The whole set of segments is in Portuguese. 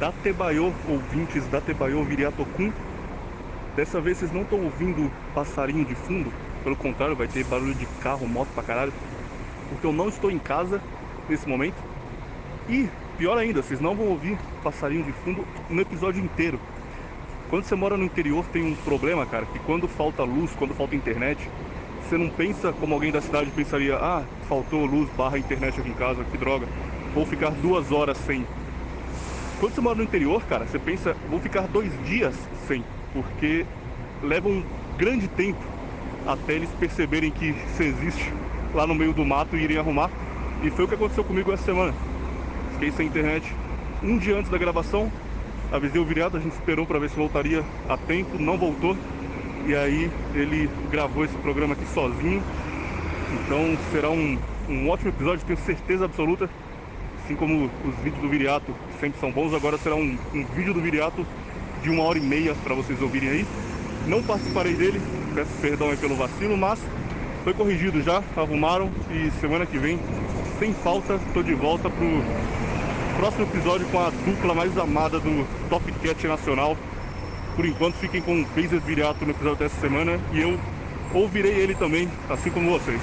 Datebayo, ouvintes Datebayo Viriatokun. Dessa vez vocês não estão ouvindo passarinho de fundo, pelo contrário, vai ter barulho de carro, moto pra caralho, porque eu não estou em casa nesse momento. E, pior ainda, vocês não vão ouvir passarinho de fundo no episódio inteiro. Quando você mora no interior tem um problema, cara, que quando falta luz, quando falta internet, você não pensa como alguém da cidade pensaria: ah, faltou luz barra internet aqui em casa, que droga, vou ficar 2 horas sem. Quando você mora no interior, cara, você pensa: vou ficar 2 dias sem, porque leva um grande tempo até eles perceberem que você existe lá no meio do mato e irem arrumar. E foi o que aconteceu comigo essa semana. Fiquei sem internet um dia antes da gravação, avisei o Viriato, a gente esperou para ver se voltaria a tempo, não voltou. E aí ele gravou esse programa aqui sozinho. Então será um ótimo episódio, tenho certeza absoluta. Assim como os vídeos do Viriato sempre são bons, agora será um vídeo do Viriato de 1h30 para vocês ouvirem aí. Não participarei dele, peço perdão aí pelo vacilo, mas foi corrigido já, arrumaram, e semana que vem, sem falta, tô de volta pro próximo episódio com a dupla mais amada do Top Cat Nacional. Por enquanto fiquem com o Crazy Viriato no episódio dessa semana, e eu ouvirei ele também, assim como vocês.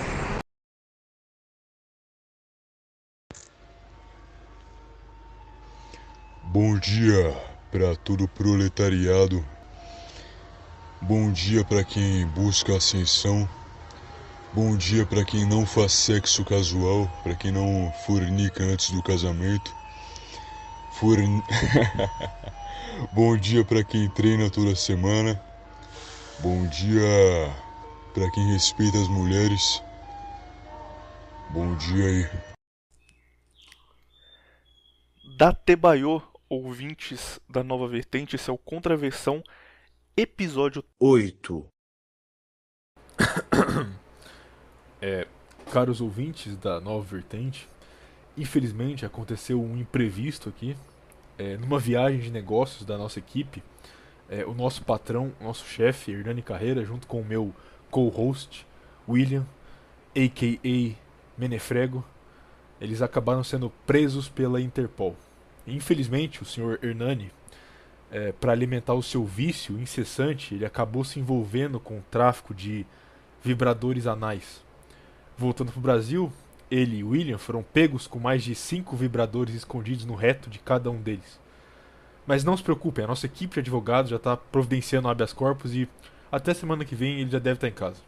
Bom dia para todo o proletariado. Bom dia para quem busca ascensão. Bom dia para quem não faz sexo casual, para quem não fornica antes do casamento. Bom dia para quem treina toda semana. Bom dia para quem respeita as mulheres. Bom dia aí. Datebayo, ouvintes da Nova Vertente, esse é o Contraversão, episódio 8. Caros ouvintes da Nova Vertente, infelizmente aconteceu um imprevisto aqui. Numa viagem de negócios da nossa equipe, o nosso patrão, o nosso chefe, Hernani Carreira, junto com o meu co-host, William, a.k.a. Menefrego, eles acabaram sendo presos pela Interpol. Infelizmente, o senhor Hernani, para alimentar o seu vício incessante, ele acabou se envolvendo com o tráfico de vibradores anais. Voltando para o Brasil, ele e William foram pegos com mais de 5 vibradores escondidos no reto de cada um deles. Mas não se preocupem, a nossa equipe de advogados já está providenciando habeas corpus e até semana que vem ele já deve estar em casa.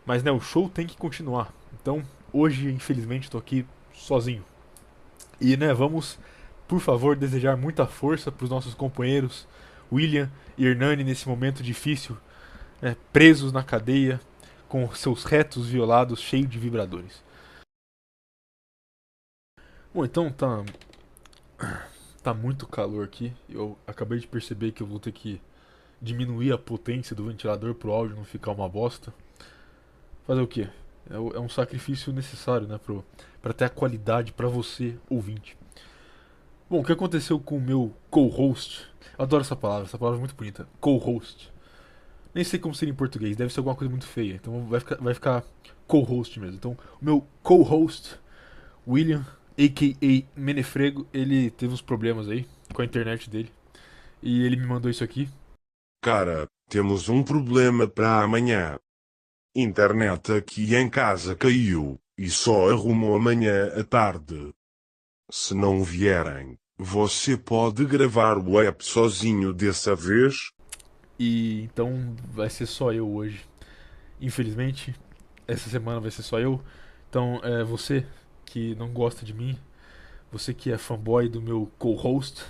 Mas né, o show tem que continuar. Então, hoje, infelizmente, estou aqui sozinho. E né, vamos, por favor, desejar muita força para os nossos companheiros William e Hernani nesse momento difícil, né, presos na cadeia, com seus retos violados cheios de vibradores. Bom, então tá muito calor aqui. Eu acabei de perceber que eu vou ter que diminuir a potência do ventilador pro áudio não ficar uma bosta. Fazer o quê? É um sacrifício necessário, né, pra ter a qualidade pra você, ouvinte. Bom, o que aconteceu com o meu co-host? Eu adoro essa palavra é muito bonita. Co-host. Nem sei como seria em português, deve ser alguma coisa muito feia. Então vai ficar co-host mesmo. Então, o meu co-host, William, a.k.a. Menefrego, ele teve uns problemas aí com a internet dele. E ele me mandou isso aqui. Cara, temos um problema para amanhã. Internet aqui em casa caiu e só arrumou amanhã à tarde. Se não vierem, você pode gravar o app sozinho dessa vez? E então vai ser só eu hoje. Infelizmente, essa semana vai ser só eu. Então, você que não gosta de mim, você que é fanboy do meu co-host,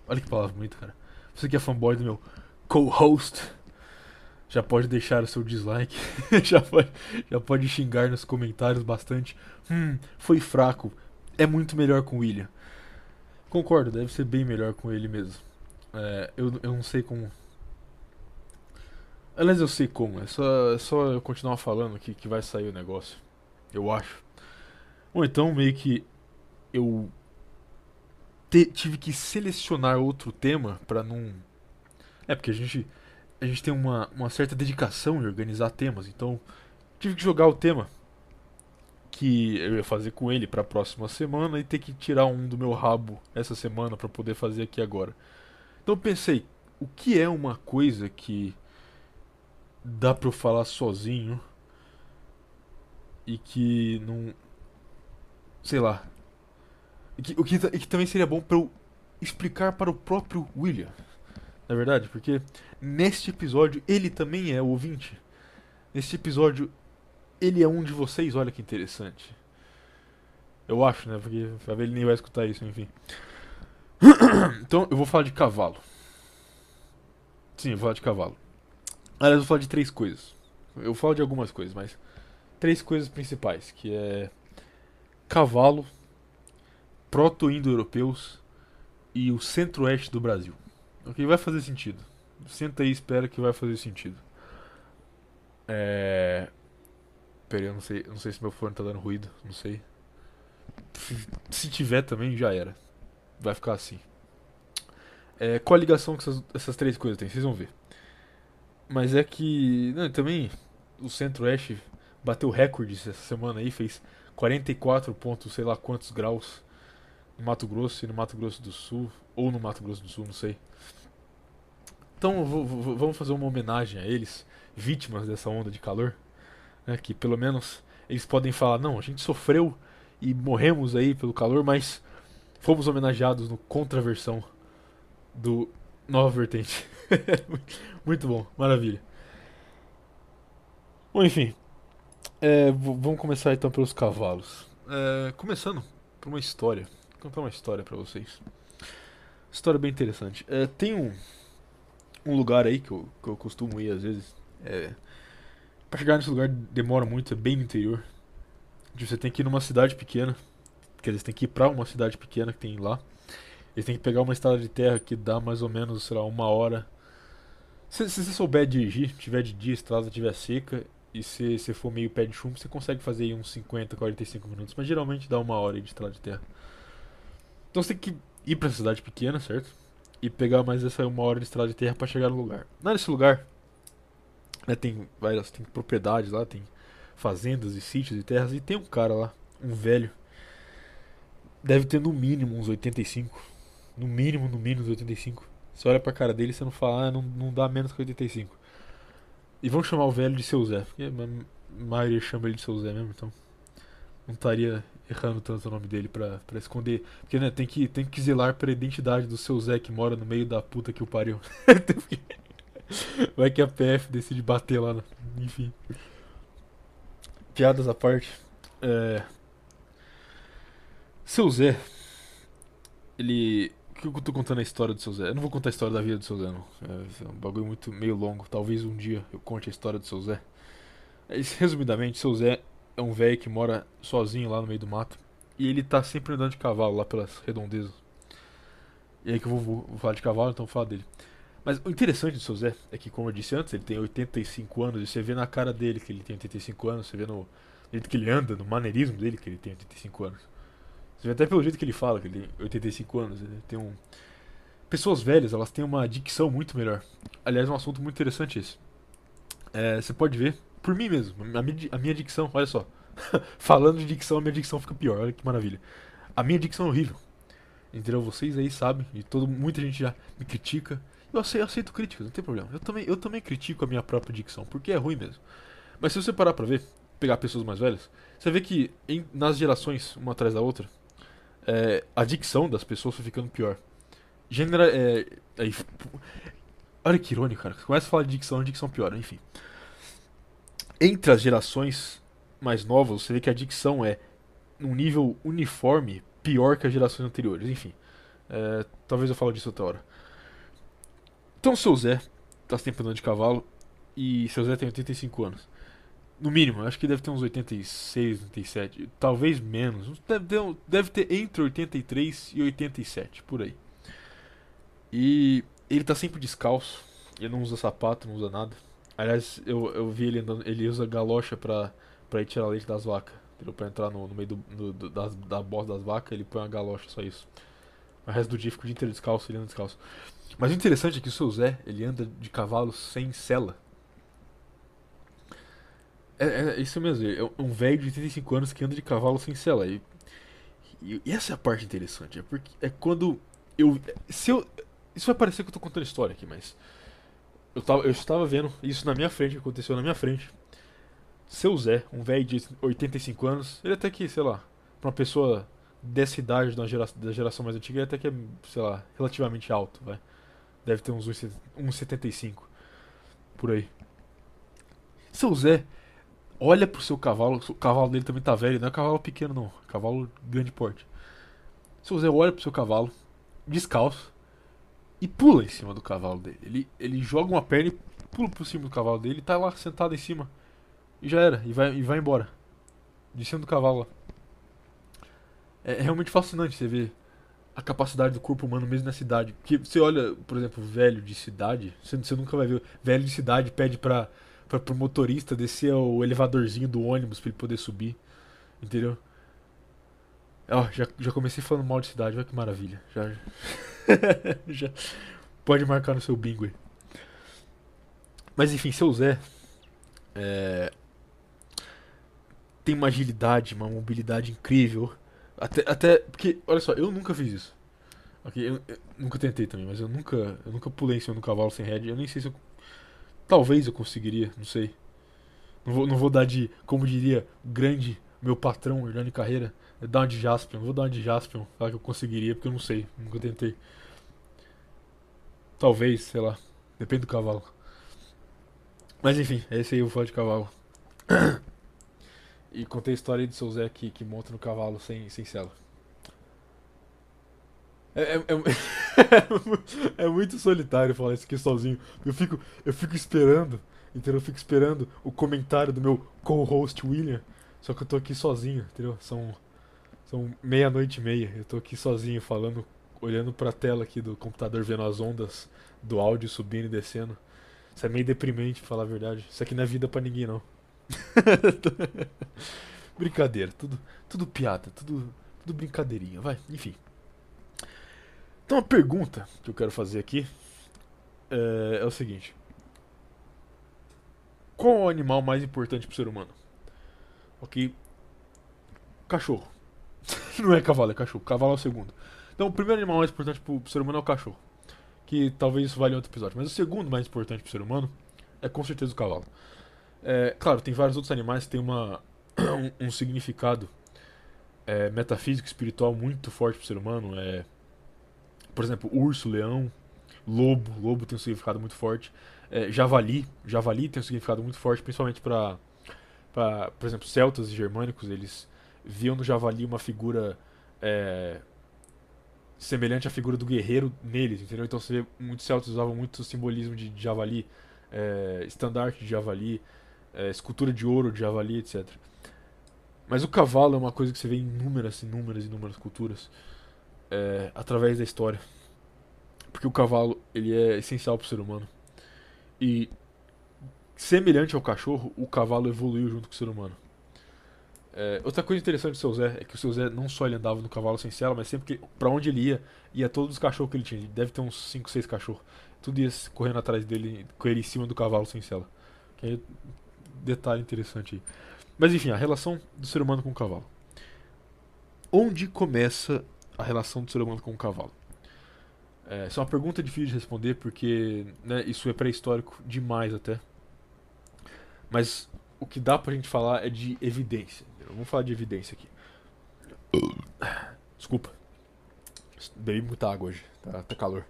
olha que palavra bonita, cara. Você que é fanboy do meu co-host, já pode deixar o seu dislike, já pode xingar nos comentários bastante. Foi fraco, é muito melhor com o William. Concordo, deve ser bem melhor com ele mesmo. Eu não sei como. Aliás, eu sei como, é só eu continuar falando que vai sair o negócio. Eu acho. Ou então, meio que eu tive que selecionar outro tema pra não. Porque a gente tem uma certa dedicação em organizar temas, então tive que jogar o tema que eu ia fazer com ele pra próxima semana e ter que tirar um do meu rabo essa semana pra poder fazer aqui agora. Então eu pensei, o que é uma coisa que dá pra eu falar sozinho e que não, sei lá, e que também seria bom pra eu explicar para o próprio William, na verdade, porque neste episódio ele também é ouvinte. Neste episódio ele é um de vocês, olha que interessante. Eu acho, né? Porque ele nem vai escutar isso, enfim. Então eu vou falar de cavalo. Sim, eu vou falar de cavalo. Aliás, eu vou falar de três coisas. Eu falo de algumas coisas, mas três coisas principais, que é cavalo, proto-indo-europeus e o centro-oeste do Brasil. Ok, vai fazer sentido. Senta aí e espera que vai fazer sentido. É... Pera aí, eu não sei se meu fone tá dando ruído, não sei. Se tiver também, já era. Vai ficar assim. Qual a ligação que essas três coisas têm? Vocês vão ver. Mas é que. Não, também o Centro-Oeste bateu recordes essa semana aí, fez 44 pontos, sei lá quantos graus no Mato Grosso e no Mato Grosso do Sul. Ou no Mato Grosso do Sul, não sei. Então vamos fazer uma homenagem a eles, vítimas dessa onda de calor. Né, que pelo menos eles podem falar: não, a gente sofreu e morremos aí pelo calor, mas fomos homenageados no contraversão do Nova Vertente. Muito bom, maravilha. Bom, enfim, vamos começar então pelos cavalos. Começando por uma história. Vou contar uma história pra vocês. História bem interessante. Tem um lugar aí que eu costumo ir às vezes. Pra chegar nesse lugar demora muito, é bem no interior. Você tem que ir numa cidade pequena. Quer dizer, você tem que ir pra uma cidade pequena que tem lá. Eles têm que pegar uma estrada de terra que dá mais ou menos, sei lá, 1 hora. Se você souber dirigir, tiver de dia, a estrada estiver seca e se você for meio pé de chumbo, você consegue fazer aí uns 50, 45 minutos. Mas geralmente dá 1 hora aí de estrada de terra. Então você tem que ir pra cidade pequena, certo? E pegar mais essa 1 hora de estrada de terra pra chegar no lugar. Nesse lugar, né, tem propriedades lá, tem fazendas e sítios e terras. E tem um cara lá, um velho. Deve ter no mínimo uns 85. No mínimo uns 85. Você olha pra cara dele e você não fala, não dá menos que 85. E vamos chamar o velho de Seu Zé, porque a maioria chama ele de Seu Zé mesmo, então não estaria errando tanto o nome dele pra esconder. Porque, né, tem que zelar pela identidade do Seu Zé que mora no meio da puta que o pariu. Vai que a PF decide bater lá, enfim. Piadas à parte. Seu Zé, ele. Por que eu tô contando a história do Seu Zé? Eu não vou contar a história da vida do Seu Zé, não. É um bagulho muito meio longo. Talvez um dia eu conte a história do Seu Zé. Resumidamente, Seu Zé é um velho que mora sozinho lá no meio do mato. E ele tá sempre andando de cavalo lá pelas redondezas. E aí que eu vou falar de cavalo, então vou falar dele. Mas o interessante do Seu Zé é que, como eu disse antes, ele tem 85 anos. E você vê na cara dele que ele tem 85 anos. Você vê no jeito que ele anda, no maneirismo dele que ele tem 85 anos. Você vê até pelo jeito que ele fala, que ele tem 85 anos. Ele tem um. Pessoas velhas, elas têm uma dicção muito melhor. Aliás, é um assunto muito interessante esse. Você pode ver, por mim mesmo, a minha dicção, olha só. Falando de dicção, a minha dicção fica pior, olha que maravilha. A minha dicção é horrível. Entendeu? Vocês aí sabem, e muita gente já me critica. Eu aceito críticas, não tem problema. Eu também critico a minha própria dicção, porque é ruim mesmo. Mas se você parar pra ver, pegar pessoas mais velhas, você vê que nas gerações, uma atrás da outra, a dicção das pessoas foi ficando pior. Olha que irônico, cara. Você começa a falar de dicção, a dicção piora, enfim. Entre as gerações mais novas, você vê que a dicção é num nível uniforme pior que as gerações anteriores, enfim. Talvez eu fale disso outra hora. Então, seu Zé tá sempre andando de cavalo e seu Zé tem 85 anos. No mínimo, acho que deve ter uns 86, 87, talvez menos. Deve ter entre 83 e 87, por aí. E ele tá sempre descalço, ele não usa sapato, não usa nada. Aliás, eu vi ele andando, ele usa galocha pra ir tirar leite das vacas. Entendeu? Pra entrar no meio da bosta das vacas, ele põe uma galocha, só isso. O resto do dia fica o dia inteiro descalço, ele anda descalço. Mas o interessante é que o seu Zé, ele anda de cavalo sem sela. É isso mesmo, é um velho de 85 anos que anda de cavalo sem sela. E essa é a parte interessante, é porque é quando eu. Se eu. Isso vai parecer que eu tô contando história aqui, mas. Eu estava vendo isso na minha frente, aconteceu na minha frente. Seu Zé, um velho de 85 anos, ele até que, sei lá, pra uma pessoa dessa idade da geração mais antiga, ele até que é, sei lá, relativamente alto, vai. Deve ter uns 1,75 por aí. Seu Zé olha pro seu cavalo, o cavalo dele também tá velho, não é cavalo pequeno não, é cavalo grande porte. Seu Zé olha pro seu cavalo, descalço, e pula em cima do cavalo dele. Ele joga uma perna e pula por cima do cavalo dele e tá lá sentado em cima. E já era, e vai embora. De cima do cavalo lá. É realmente fascinante você ver a capacidade do corpo humano mesmo na cidade. Porque você olha, por exemplo, velho de cidade, você nunca vai ver. Velho de cidade pede pro motorista descer o elevadorzinho do ônibus pra ele poder subir. Entendeu? Ó, já comecei falando mal de cidade, olha que maravilha. Já pode marcar no seu bingo aí. Mas enfim, seu Zé é, tem uma agilidade, uma mobilidade incrível. Até porque, olha só, eu nunca fiz isso. Ok, eu nunca tentei também, mas eu nunca pulei em cima do cavalo sem rédea. Eu nem sei se eu. Talvez eu conseguiria, não sei. Não vou dar de, como diria, grande meu patrão, Hernani Carreira, dar uma de Jaspion. Não vou dar uma de Jaspion, falar que eu conseguiria, porque eu não sei, nunca tentei. Talvez, sei lá, depende do cavalo. Mas enfim, esse aí eu vou falar de cavalo. E contei a história aí do seu Zé que monta no cavalo sem sela. É muito solitário falar isso aqui sozinho. Eu fico esperando, entendeu? Eu fico esperando o comentário do meu co-host William. Só que eu tô aqui sozinho, entendeu? São meia-noite e meia. Eu tô aqui sozinho falando, olhando pra tela aqui do computador, vendo as ondas do áudio subindo e descendo. Isso é meio deprimente, pra falar a verdade. Isso aqui não é vida pra ninguém, não. Brincadeira, tudo piada, tudo brincadeirinha, vai, enfim. Então a pergunta que eu quero fazer aqui é o seguinte: qual é o animal mais importante pro ser humano? Ok? Cachorro. Não é cavalo, é cachorro. Cavalo é o segundo. Então o primeiro animal mais importante pro ser humano é o cachorro. Que talvez isso valha em outro episódio. Mas o segundo mais importante pro ser humano é com certeza o cavalo. Claro, tem vários outros animais que têm um significado metafísico, espiritual muito forte pro ser humano. Por exemplo, urso, leão, lobo tem um significado muito forte. Javali tem um significado muito forte, principalmente por exemplo, celtas e germânicos, eles viam no javali uma figura semelhante à figura do guerreiro neles, entendeu? Então você vê, muitos celtas usavam muito simbolismo de javali, estandarte de javali, escultura de ouro de javali, etc. Mas o cavalo é uma coisa que você vê em inúmeras culturas através da história. Porque o cavalo ele é essencial para o ser humano. E semelhante ao cachorro, o cavalo evoluiu junto com o ser humano. Outra coisa interessante do seu Zé é que o seu Zé não só ele andava no cavalo sem sela, mas sempre que pra onde ele ia todos os cachorros que ele tinha. Ele deve ter uns 5, 6 cachorros. Tudo ia correndo atrás dele, com ele em cima do cavalo sem sela. Que é detalhe interessante aí. Mas enfim, a relação do ser humano com o cavalo. Onde começa a relação do ser humano com o cavalo? Essa é uma pergunta difícil de responder porque né, isso é pré-histórico demais até. Mas o que dá pra gente falar é de evidência. Vamos falar de evidência aqui. Desculpa. Bebi muita água hoje. Tá calor.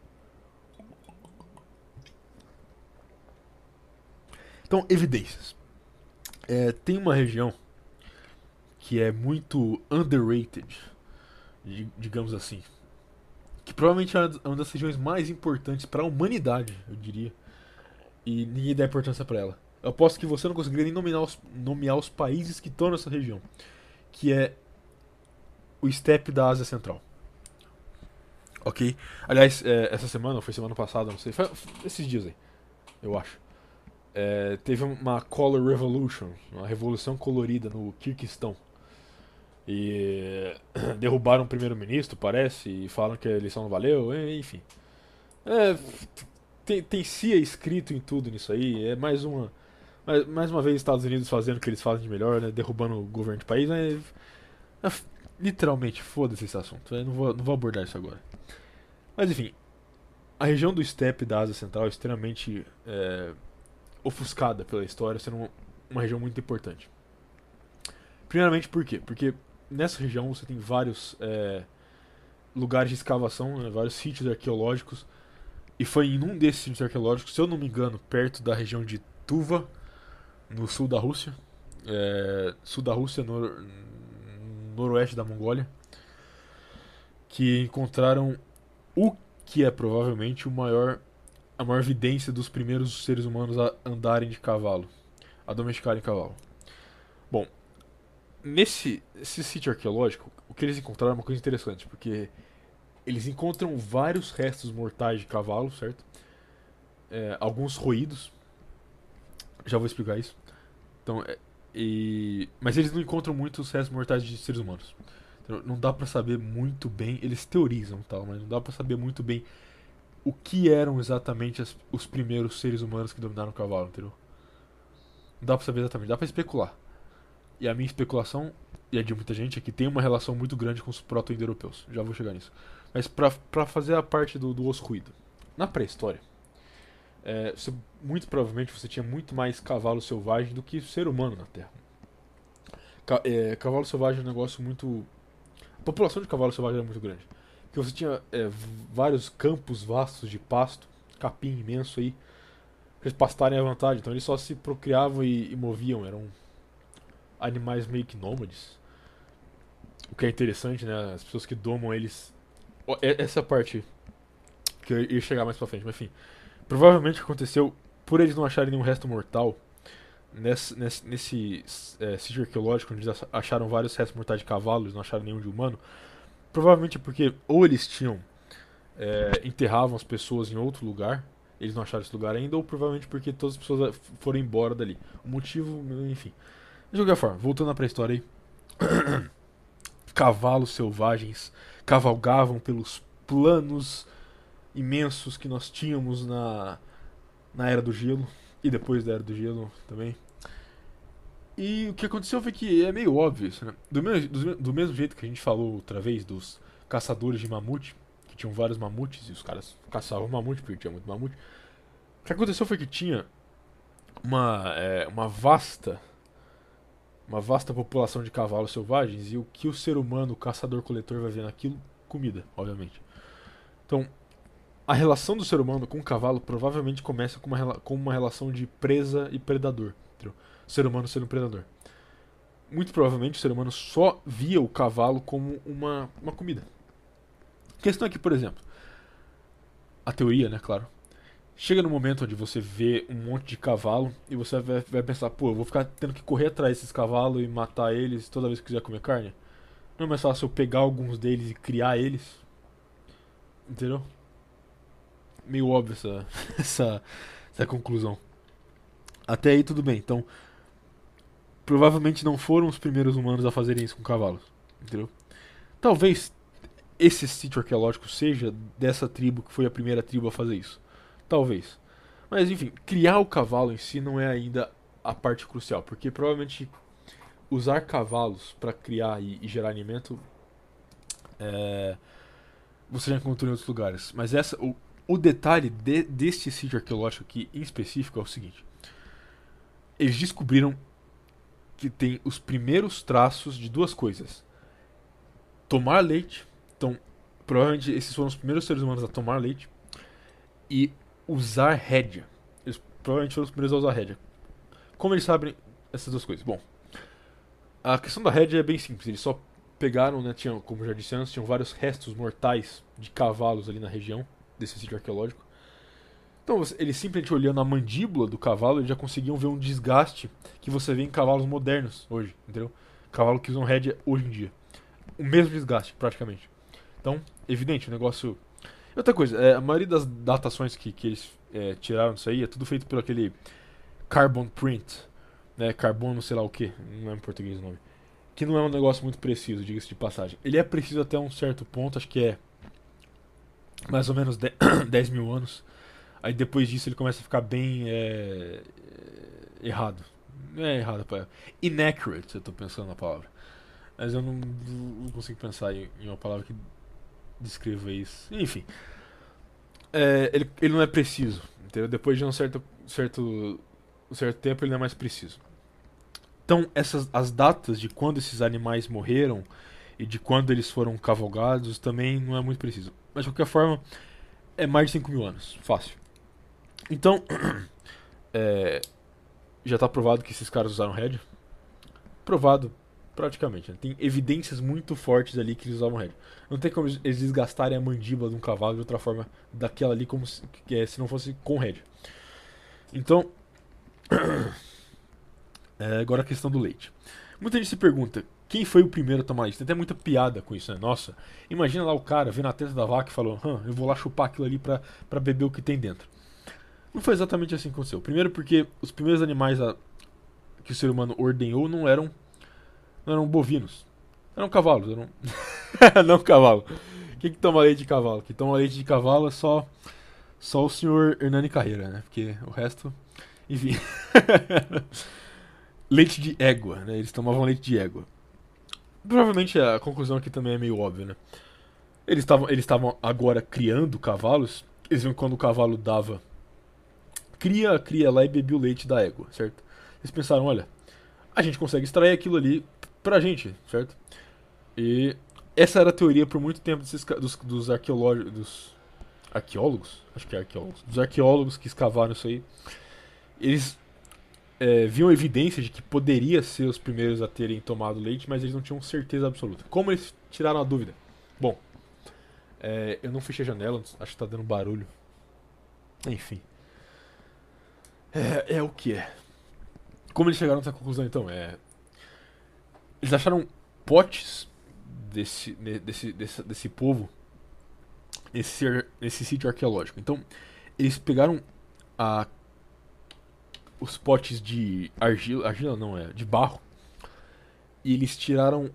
Então, evidências. Tem uma região que é muito underrated, digamos assim. Que provavelmente é uma das regiões mais importantes para a humanidade, eu diria. E ninguém dá importância para ela. Eu aposto que você não conseguiria nem nomear os países que estão nessa região. Que é o estepe da Ásia Central. Ok? Aliás, essa semana, ou foi semana passada, não sei. Foi esses dias aí, eu acho. Teve uma Color Revolution, uma revolução colorida no Kirguistão. E derrubaram o primeiro-ministro, parece, e falam que a eleição não valeu, enfim. Tem CIA escrito em tudo nisso aí, é mais Mas, mais uma vez, Estados Unidos fazendo o que eles fazem de melhor, né? Derrubando o governo do país, literalmente, foda-se esse assunto. Eu não vou abordar isso agora. Mas enfim, a região do steppe da Ásia Central é extremamente ofuscada pela história, sendo uma região muito importante. Primeiramente, por quê? Porque nessa região você tem vários lugares de escavação, né, vários sítios arqueológicos. E foi em um desses sítios arqueológicos, se eu não me engano, perto da região de Tuva, no sul da Rússia. Sul da Rússia, noroeste da Mongólia. Que encontraram o que é provavelmente a maior evidência dos primeiros seres humanos a andarem de cavalo, a domesticarem cavalo. Bom, esse sítio arqueológico, o que eles encontraram é uma coisa interessante, porque eles encontram vários restos mortais de cavalo, certo? Alguns roídos, já vou explicar isso. Então, mas eles não encontram muitos restos mortais de seres humanos. Então, não dá pra saber muito bem, eles teorizam tal, mas não dá pra saber muito bem o que eram exatamente os primeiros seres humanos que dominaram o cavalo, entendeu? Não dá pra saber exatamente, dá pra especular. E a minha especulação, e a de muita gente, é que tem uma relação muito grande com os proto-indo-europeus. Já vou chegar nisso. Mas pra fazer a parte do osso ruído. Na pré-história, muito provavelmente você tinha muito mais cavalo selvagem do que ser humano na Terra. Cavalo selvagem é um negócio muito... A população de cavalo selvagem era muito grande. Porque você tinha vários campos vastos de pasto, capim imenso aí, pra eles pastarem à vontade. Então eles só se procriavam e moviam, eram animais meio que nômades. O que é interessante, né? As pessoas que domam eles. Essa é a parte que eu ia chegar mais pra frente, mas enfim. Provavelmente aconteceu por eles não acharem nenhum resto mortal. Nesse sítio arqueológico, onde eles acharam vários restos mortais de cavalos, não acharam nenhum de humano. Provavelmente porque ou eles enterravam as pessoas em outro lugar, eles não acharam esse lugar ainda, ou provavelmente porque todas as pessoas foram embora dali. O motivo, enfim. De qualquer forma, voltando pra história aí. Cavalos selvagens cavalgavam pelos planos imensos que nós tínhamos na Era do Gelo e depois da Era do Gelo também. E o que aconteceu foi que é meio óbvio isso, né? Do mesmo jeito que a gente falou outra vez dos caçadores de mamute, que tinham vários mamutes e os caras caçavam mamute porque tinha muito mamute. O que aconteceu foi que tinha uma vasta população de cavalos selvagens, e o que o ser humano, o caçador-coletor, vai ver naquilo? Comida, obviamente. Então, a relação do ser humano com o cavalo provavelmente começa com uma relação de presa e predador. Entendeu? O ser humano sendo um predador. Muito provavelmente o ser humano só via o cavalo como uma comida. A questão é que, por exemplo, a teoria, né, claro, chega no momento onde você vê um monte de cavalo e você vai pensar, pô, eu vou ficar tendo que correr atrás desses cavalos e matar eles toda vez que quiser comer carne? Não é mais fácil eu pegar alguns deles e criar eles? Entendeu? Meio óbvio essa conclusão. Até aí tudo bem. Então, provavelmente não foram os primeiros humanos a fazerem isso com cavalos. Entendeu? Talvez esse sítio arqueológico seja dessa tribo que foi a primeira tribo a fazer isso. Talvez. Mas enfim, criar o cavalo em si não é ainda a parte crucial, porque provavelmente usar cavalos para criar e gerar alimento você já encontrou em outros lugares. Mas o detalhe deste sítio arqueológico aqui em específico é o seguinte: eles descobriram que tem os primeiros traços de duas coisas: tomar leite. Então, provavelmente esses foram os primeiros seres humanos a tomar leite e usar rédea. Eles provavelmente foram os primeiros a usar rédea. Como eles sabem essas duas coisas? Bom, a questão da rédea é bem simples. Eles só pegaram, né, como já disse antes, tinham vários restos mortais de cavalos ali na região desse sítio arqueológico. Então, eles simplesmente olhando a mandíbula do cavalo, eles já conseguiam ver um desgaste que você vê em cavalos modernos hoje, entendeu? Cavalo que usam rédea hoje em dia. O mesmo desgaste, praticamente. Então, evidente, o negócio... Outra coisa, a maioria das datações que eles tiraram disso aí é tudo feito por aquele carbon print, né? Carbono sei lá o que, não é em português o nome. Que não é um negócio muito preciso, diga-se de passagem. Ele é preciso até um certo ponto, acho que é mais ou menos 10 mil anos. Aí depois disso ele começa a ficar bem errado. Não é errado, pá. Inaccurate, eu tô pensando na palavra. Mas eu não consigo pensar em uma palavra que descreva isso. Enfim. Ele não é preciso, entendeu? Depois de um certo tempo ele não é mais preciso. Então, as datas de quando esses animais morreram e de quando eles foram cavalgados também não é muito preciso. Mas de qualquer forma, é mais de 5 mil anos. Fácil. Então, já está provado que esses caras usaram Red. Provado praticamente. Né? Tem evidências muito fortes ali que eles usavam Red. Não tem como eles desgastarem a mandíbula de um cavalo de outra forma daquela ali como se não fosse com Red. Então, agora a questão do leite. Muita gente se pergunta, quem foi o primeiro a tomar leite? Tem até muita piada com isso, né? Nossa, imagina lá o cara vendo a testa da vaca e falou, eu vou lá chupar aquilo ali pra beber o que tem dentro. Não foi exatamente assim que aconteceu. Primeiro porque os primeiros animais que o ser humano ordenhou não eram bovinos. Eram cavalos. Não cavalo. Quem que toma leite de cavalo? Quem toma leite de cavalo é só o senhor Hernani Carreira, né? Porque o resto... Enfim. Leite de égua, né? Eles tomavam leite de égua. Provavelmente a conclusão aqui também é meio óbvia, né? Eles estavam agora criando cavalos. Eles viam que quando o cavalo dava cria lá e bebia o leite da égua, certo? Eles pensaram, olha, a gente consegue extrair aquilo ali pra gente, certo? E essa era a teoria por muito tempo dos arqueólogos, acho que é arqueólogos, dos arqueólogos que escavaram isso aí. Eles viam evidência de que poderia ser os primeiros a terem tomado leite, mas eles não tinham certeza absoluta. Como eles tiraram a dúvida? Bom, eu não fechei a janela, acho que tá dando barulho. Enfim. É o que é. Como eles chegaram nessa conclusão então? Eles acharam potes desse povo nesse sítio arqueológico. Então, eles pegaram os potes de argila não, de barro, e eles tiraram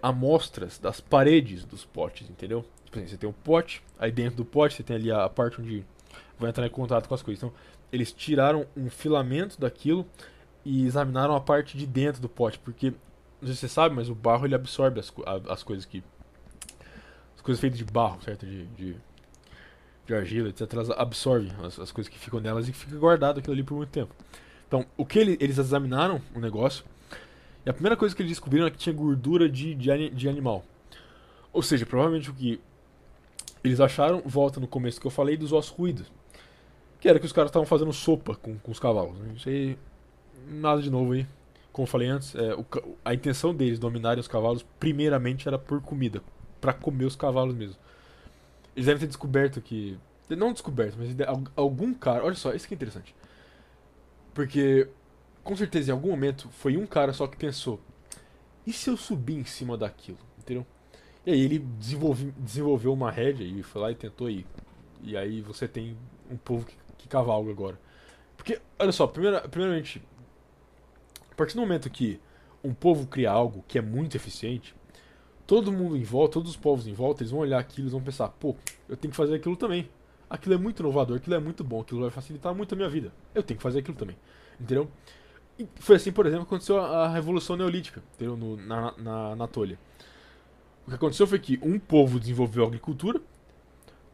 amostras das paredes dos potes, entendeu? Tipo assim, você tem um pote, aí dentro do pote você tem ali a parte onde vai entrar em contato com as coisas. Então, eles tiraram um filamento daquilo e examinaram a parte de dentro do pote, porque não sei se você sabe, mas o barro ele absorve as coisas feitas de barro, certo? De argila, etc. Elas absorvem as coisas que ficam nelas e fica guardado aquilo ali por muito tempo. Então, o que eles examinaram o negócio, e a primeira coisa que eles descobriram é que tinha gordura de animal. Ou seja, provavelmente o que eles acharam volta no começo que eu falei dos ossos ruídos. Que era que os caras estavam fazendo sopa com os cavalos. Não sei, nada de novo aí. Como eu falei antes, a intenção deles dominarem os cavalos, primeiramente era por comida, pra comer os cavalos mesmo. Eles devem ter descoberto que. Não descoberto, mas algum cara. Olha só, isso que é interessante. Porque, com certeza, em algum momento, foi um cara só que pensou: e se eu subir em cima daquilo? Entendeu? E aí ele desenvolveu uma rédea e foi lá e tentou ir. E aí você tem um povo que cavalga agora. Porque, olha só, primeiramente, a partir do momento que um povo cria algo que é muito eficiente, todo mundo em volta, todos os povos em volta, eles vão olhar aquilo e vão pensar, pô, eu tenho que fazer aquilo também. Aquilo é muito inovador, aquilo é muito bom, aquilo vai facilitar muito a minha vida. Eu tenho que fazer aquilo também. Entendeu? E foi assim, por exemplo, que aconteceu a Revolução Neolítica, entendeu? Na Anatólia. O que aconteceu foi que um povo desenvolveu a agricultura,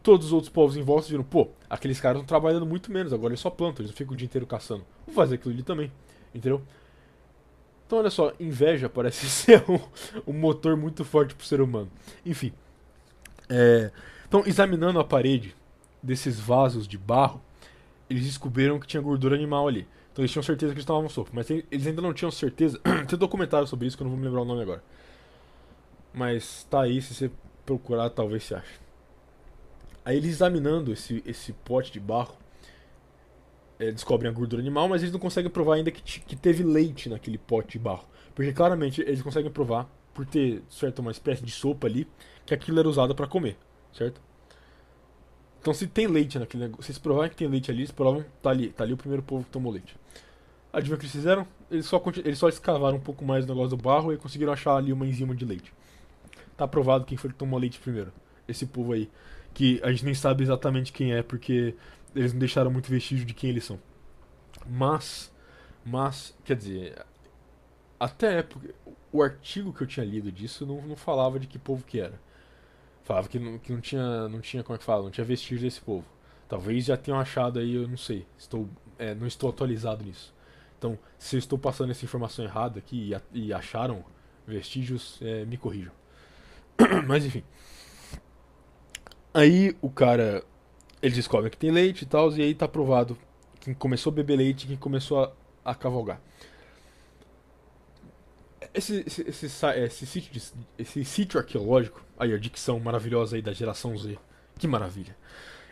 todos os outros povos em volta viram, pô, aqueles caras estão trabalhando muito menos, agora eles só plantam, eles não ficam o dia inteiro caçando. Vou fazer aquilo ali também, entendeu? Então olha só, inveja parece ser um motor muito forte pro ser humano. Enfim. Então, examinando a parede desses vasos de barro, eles descobriram que tinha gordura animal ali. Então eles tinham certeza que eles tomavam sopa. Mas eles ainda não tinham certeza. Tem documentário sobre isso que eu não vou me lembrar o nome agora. Mas tá aí, se você procurar, talvez você ache. Aí eles examinando esse pote de barro, descobrem a gordura animal, mas eles não conseguem provar ainda que teve leite naquele pote de barro. Porque claramente eles conseguem provar, por ter, certo, uma espécie de sopa ali, que aquilo era usado para comer, certo? Então se tem leite naquele negócio, se eles provarem que tem leite ali, eles provam, tá ali o primeiro povo que tomou leite. Adivinha o que eles fizeram? Eles só escavaram um pouco mais o negócio do barro e conseguiram achar ali uma enzima de leite. Tá provado quem foi que tomou leite primeiro. Esse povo aí. Que a gente nem sabe exatamente quem é, porque eles não deixaram muito vestígio de quem eles são. Mas Mas, quer dizer, até a época, o artigo que eu tinha lido disso não falava de que povo que era. Falava que não tinha, como é que fala, não tinha vestígio desse povo. Talvez já tenham achado aí, eu não sei. Não estou atualizado nisso. Então, se eu estou passando essa informação errada aqui e acharam vestígios, me corrijam. Mas enfim. Aí o cara, eles descobrem que tem leite e tal, e aí tá provado quem começou a beber leite e quem começou a cavalgar. Esse sítio arqueológico, aí a dicção maravilhosa aí da geração Z, que maravilha.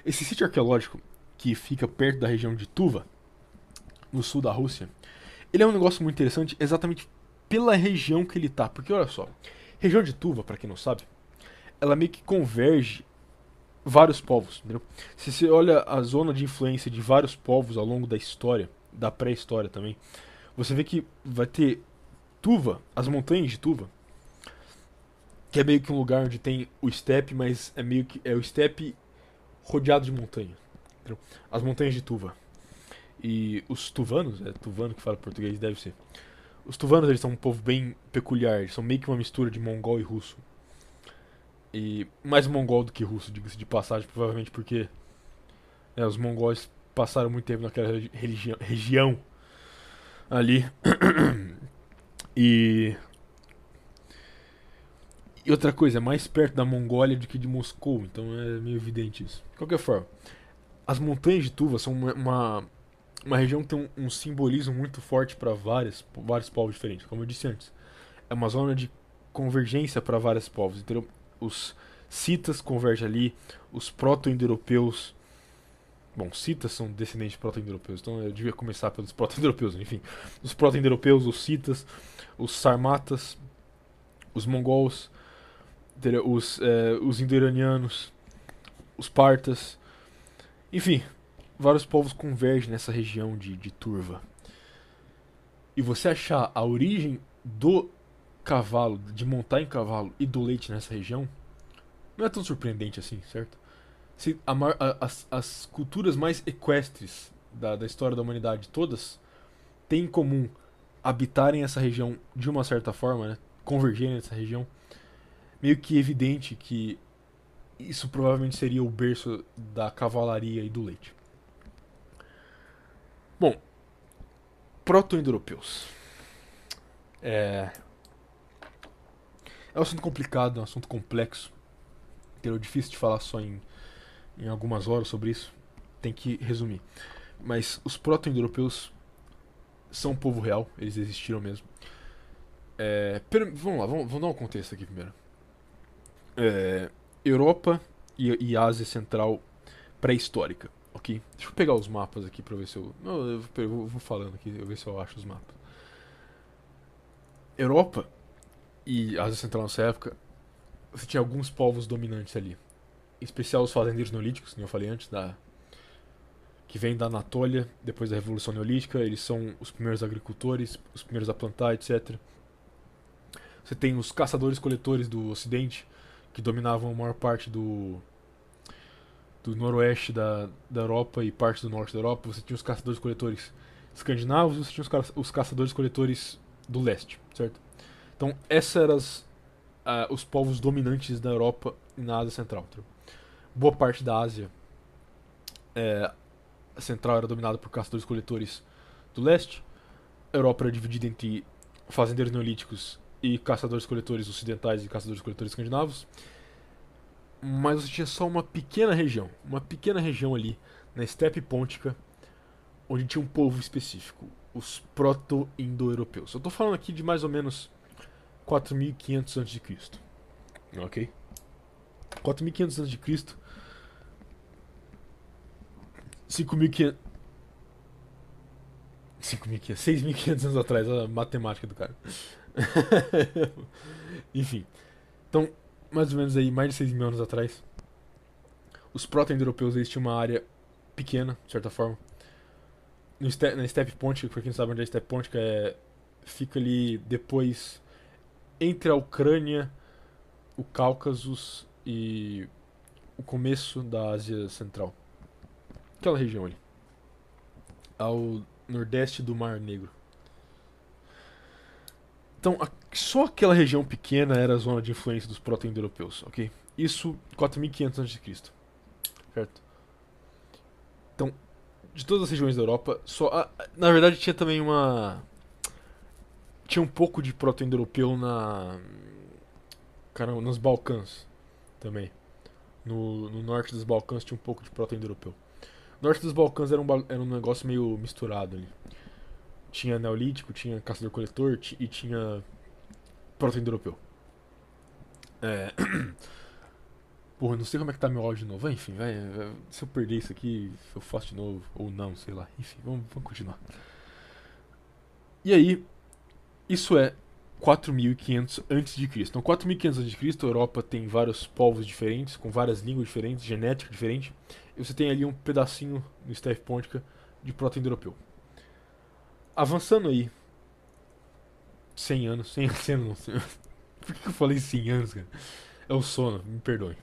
Esse sítio arqueológico que fica perto da região de Tuva, no sul da Rússia, ele é um negócio muito interessante exatamente pela região que ele tá. Porque olha só, região de Tuva, pra quem não sabe, ela meio que converge vários povos, entendeu? Se você olha a zona de influência de vários povos ao longo da história, da pré-história também, você vê que vai ter Tuva, as montanhas de Tuva, que é meio que um lugar onde tem o steppe, mas é meio que é o steppe rodeado de montanha. Entendeu? As montanhas de Tuva. E os tuvanos, é tuvano que fala português, deve ser. Os tuvanos, eles são um povo bem peculiar, eles são meio que uma mistura de mongol e russo. E mais mongol do que russo, diga-se de passagem, provavelmente porque os mongóis passaram muito tempo naquela região ali. E E outra coisa, é mais perto da Mongólia do que de Moscou, então é meio evidente isso. De qualquer forma, as montanhas de Tuva são uma região que tem um simbolismo muito forte para vários povos diferentes, como eu disse antes. É uma zona de convergência para vários povos, entendeu? Os citas convergem ali, os proto-indo-europeus. Bom, citas são descendentes de proto-indo-europeus, então eu devia começar pelos proto-indo-europeus, enfim. Os proto-indo-europeus, os citas, os sarmatas, os mongols, os indo-iranianos, os partas, enfim, vários povos convergem nessa região de Turva. E você achar a origem do cavalo, de montar em cavalo e do leite nessa região, não é tão surpreendente assim, certo? Se as culturas mais equestres da história da humanidade todas têm em comum habitarem essa região de uma certa forma, né? Convergerem nessa região, meio que evidente que isso provavelmente seria o berço da cavalaria e do leite. Bom, proto-indo-europeus. É um assunto complicado, é um assunto complexo. É difícil de falar só em algumas horas sobre isso. Tem que resumir. Mas os proto-indo-europeus são um povo real, eles existiram mesmo. Vamos lá, vamos dar um contexto aqui primeiro. Europa e Ásia Central pré-histórica, ok? Deixa eu pegar os mapas aqui pra ver se eu. Não, eu vou falando aqui, eu ver se eu acho os mapas. Europa e Ásia Central nessa época, você tinha alguns povos dominantes ali. Em especial os fazendeiros neolíticos, como eu falei antes, que vêm da Anatólia, depois da Revolução Neolítica. Eles são os primeiros agricultores, os primeiros a plantar, etc. Você tem os caçadores-coletores do Ocidente, que dominavam a maior parte do noroeste da Europa e parte do norte da Europa. Você tinha os caçadores-coletores escandinavos, você tinha os caçadores-coletores do leste, certo? Então, esses eram os povos dominantes da Europa e na Ásia Central. Boa parte da Ásia Central era dominada por caçadores-coletores do leste. A Europa era dividida entre fazendeiros neolíticos e caçadores-coletores ocidentais e caçadores-coletores escandinavos. Mas você tinha só uma pequena região ali na Estepe Pôntica, onde tinha um povo específico, os proto-indo-europeus. Eu tô falando aqui de mais ou menos 4500 a.C. Ok? 4500 a.C. 6.500 anos atrás, a matemática do cara. Enfim. Então, mais ou menos aí, mais de 6.000 anos atrás, os proto-indo-europeus eles tinham uma área pequena, de certa forma. Na Estepe Pôntica, pra quem não sabe onde é a Estepe Pôntica, fica ali depois entre a Ucrânia, o Cáucaso e o começo da Ásia Central. Aquela região ali. Ao nordeste do Mar Negro. Então, só aquela região pequena era a zona de influência dos proto-indo-europeus, ok? Isso 4500 a.C., certo? Então, de todas as regiões da Europa, na verdade tinha também tinha um pouco de proto-indo-europeu nos Balcãs também. No norte dos Balcãs tinha um pouco de proto-indo-europeu. O norte dos Balcãs era um negócio meio misturado ali. Tinha neolítico, tinha caçador-coletor e tinha proto-indo-europeu. É... Porra, não sei como é que tá meu áudio de novo. Enfim, se eu perder isso aqui, eu faço de novo. Ou não, sei lá. Enfim, vamos continuar. E aí, isso é 4500 a.C. Então, 4500 a.C., a Europa tem vários povos diferentes, com várias línguas diferentes, genética diferente. E você tem ali um pedacinho no Steppe Pontica de proto-indo-europeu. Avançando aí 100 anos, 100 anos não, 100 anos. Por que eu falei 100 anos, cara? É o sono, me perdoe.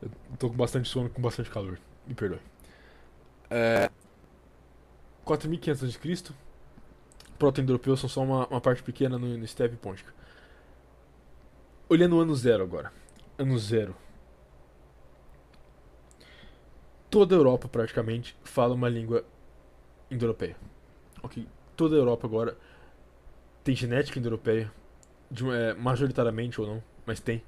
Eu tô com bastante sono, com bastante calor, me perdoe. 4500 a.C., proto-indo-europeus são só uma parte pequena no Steppe Pontica. Olhando o ano zero agora. Ano zero. Toda a Europa, praticamente, fala uma língua indo-europeia. Ok? Toda a Europa agora tem genética indo-europeia, majoritariamente ou não, mas tem.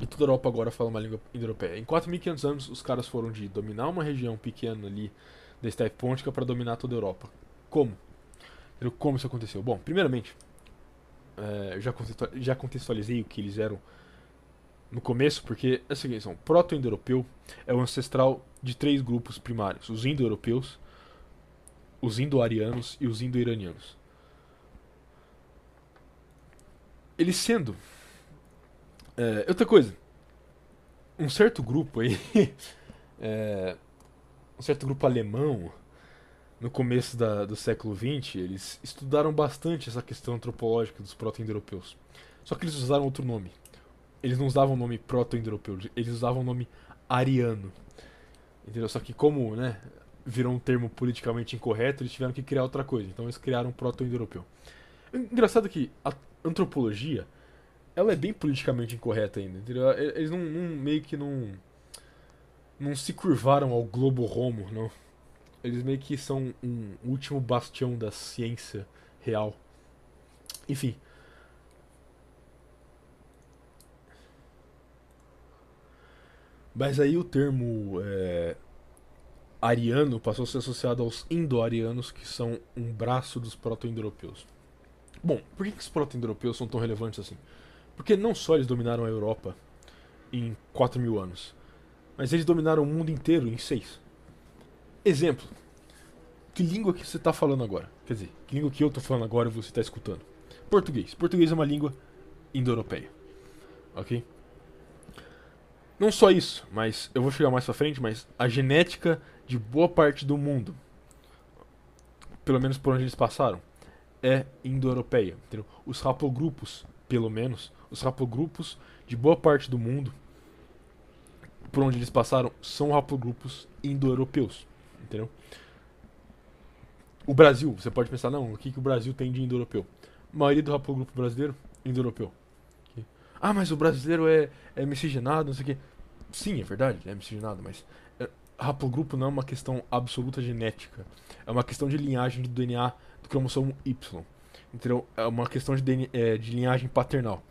E toda a Europa agora fala uma língua indo-europeia. Em 4500 anos, os caras foram de dominar uma região pequena ali da Steppe Pontica para dominar toda a Europa. Como? Como isso aconteceu? Bom, primeiramente, já contextualizei o que eles eram no começo, porque é a seguinte, proto-indo-europeu é o ancestral de 3 grupos primários: os indo-europeus, os indo-arianos e os indo-iranianos. Eles sendo... outra coisa, um certo grupo aí, um certo grupo alemão, no começo do século XX, eles estudaram bastante essa questão antropológica dos proto-indo-europeus. Só que eles usaram outro nome. Eles não usavam o nome proto-indo-europeu, eles usavam o nome ariano. Entendeu? Só que como, né, virou um termo politicamente incorreto, eles tiveram que criar outra coisa. Então eles criaram proto-indo-europeu. Engraçado que a antropologia, ela é bem politicamente incorreta ainda, entendeu? Eles meio que não se curvaram ao globo homo, não. Eles meio que são um último bastião da ciência real. Enfim. Mas aí o termo ariano passou a ser associado aos indo-arianos, que são um braço dos proto-indo-europeus. Bom, por que os proto-indo-europeus são tão relevantes assim? Porque não só eles dominaram a Europa em 4.000 anos, mas eles dominaram o mundo inteiro em 6. Exemplo. Que língua que você está falando agora? Quer dizer, que língua que eu estou falando agora e você está escutando? Português. Português é uma língua indo-europeia. Ok? Não só isso, mas eu vou chegar mais pra frente, mas a genética de boa parte do mundo, pelo menos por onde eles passaram, é indo-europeia. Entendeu? Os haplogrupos, pelo menos, os haplogrupos de boa parte do mundo, por onde eles passaram, são haplogrupos indo-europeus. Entendeu? O Brasil, você pode pensar, não, o que o Brasil tem de indo-europeu? A maioria do haplogrupo brasileiro, indo-europeu. Okay? Ah, mas o brasileiro é miscigenado, não sei o quê. Sim, é verdade, é miscigenado, mas haplogrupo não é uma questão absoluta genética. É uma questão de linhagem do DNA do cromossomo Y. Entendeu? É uma questão de linhagem paternal.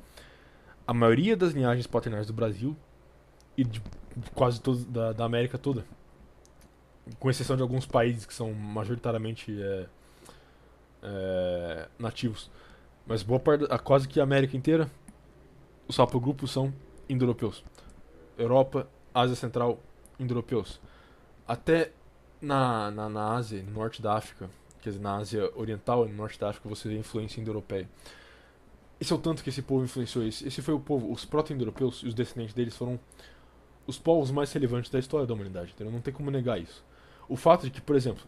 A maioria das linhagens paternais do Brasil e de quase toda da América toda, com exceção de alguns países que são majoritariamente nativos, mas boa parte, quase que a América inteira, os haplogrupos são indo-europeus. Europa, Ásia Central, indo-europeus. Até na Ásia, no norte da África, quer dizer, na Ásia Oriental e no norte da África, você vê influência indo-europeia. Esse é o tanto que esse povo influenciou. Esse foi o povo, os proto-indo-europeus e os descendentes deles foram os povos mais relevantes da história da humanidade. Entendeu? Não tem como negar isso. O fato de que, por exemplo,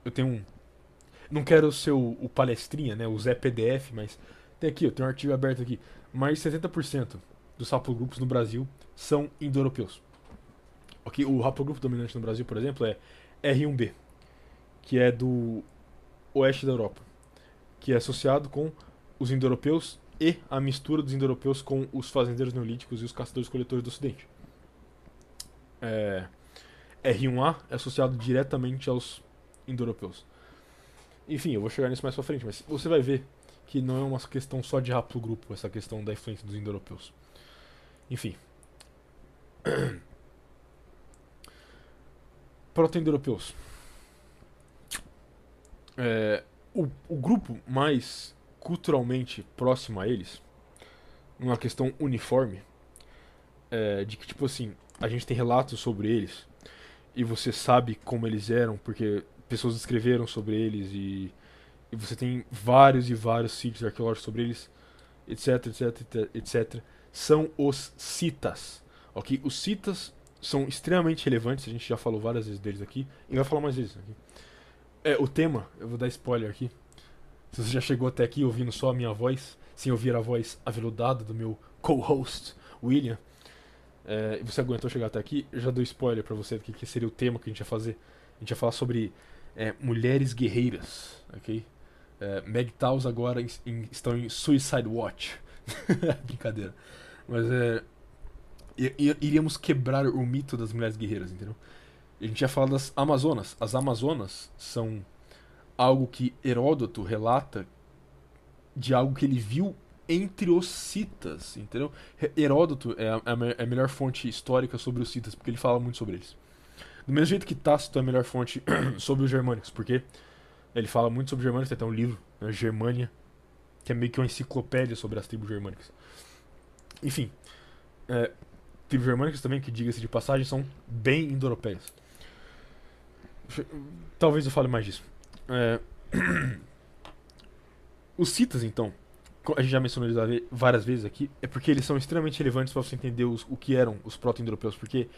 eu tenho um... Não quero ser o palestrinha, né, o Zé PDF, mas tem aqui, eu tenho um artigo aberto aqui. Mais de 70% dos haplogrupos no Brasil são indo-europeus. Okay? O haplogrupo dominante no Brasil, por exemplo, é R1b, que é do oeste da Europa, que é associado com os indo-europeus e a mistura dos indo-europeus com os fazendeiros neolíticos e os caçadores-coletores do ocidente. R1A é associado diretamente aos indo-europeus. Enfim, eu vou chegar nisso mais pra frente, mas você vai ver que não é uma questão só de haplogrupo, essa questão da influência dos indo-europeus. Enfim. Proto-indo-europeus. O grupo mais culturalmente próximo a eles, numa questão uniforme, de que, tipo assim, a gente tem relatos sobre eles e você sabe como eles eram, porque pessoas escreveram sobre eles e você tem vários e vários sítios arqueológicos sobre eles, etc, etc, etc, são os citas. Ok? Os citas são extremamente relevantes, a gente já falou várias vezes deles aqui, e vai falar mais vezes aqui. O tema, eu vou dar spoiler aqui. Se você já chegou até aqui ouvindo só a minha voz, sem ouvir a voz aveludada do meu co-host, William, e você aguentou chegar até aqui, eu já dou spoiler pra você do que seria o tema que a gente ia fazer. A gente ia falar sobre mulheres guerreiras, ok? MGTOWs agora estão em Suicide Watch. Brincadeira. Mas iríamos quebrar o mito das mulheres guerreiras, entendeu? A gente ia falar das Amazonas. As Amazonas são algo que Heródoto relata de algo que ele viu entre os citas, entendeu? Heródoto é a melhor fonte histórica sobre os citas, porque ele fala muito sobre eles. Do mesmo jeito que Tácito é a melhor fonte sobre os germânicos, porque ele fala muito sobre germânicos, tem até um livro, né, Germânia, que é meio que uma enciclopédia sobre as tribos germânicas. Enfim, tribos germânicas também, que diga-se de passagem, são bem indo-europeias. Talvez eu fale mais disso. Os citas, então, a gente já mencionou eles várias vezes aqui, é porque eles são extremamente relevantes para você entender o que eram os proto-indo-europeus, porque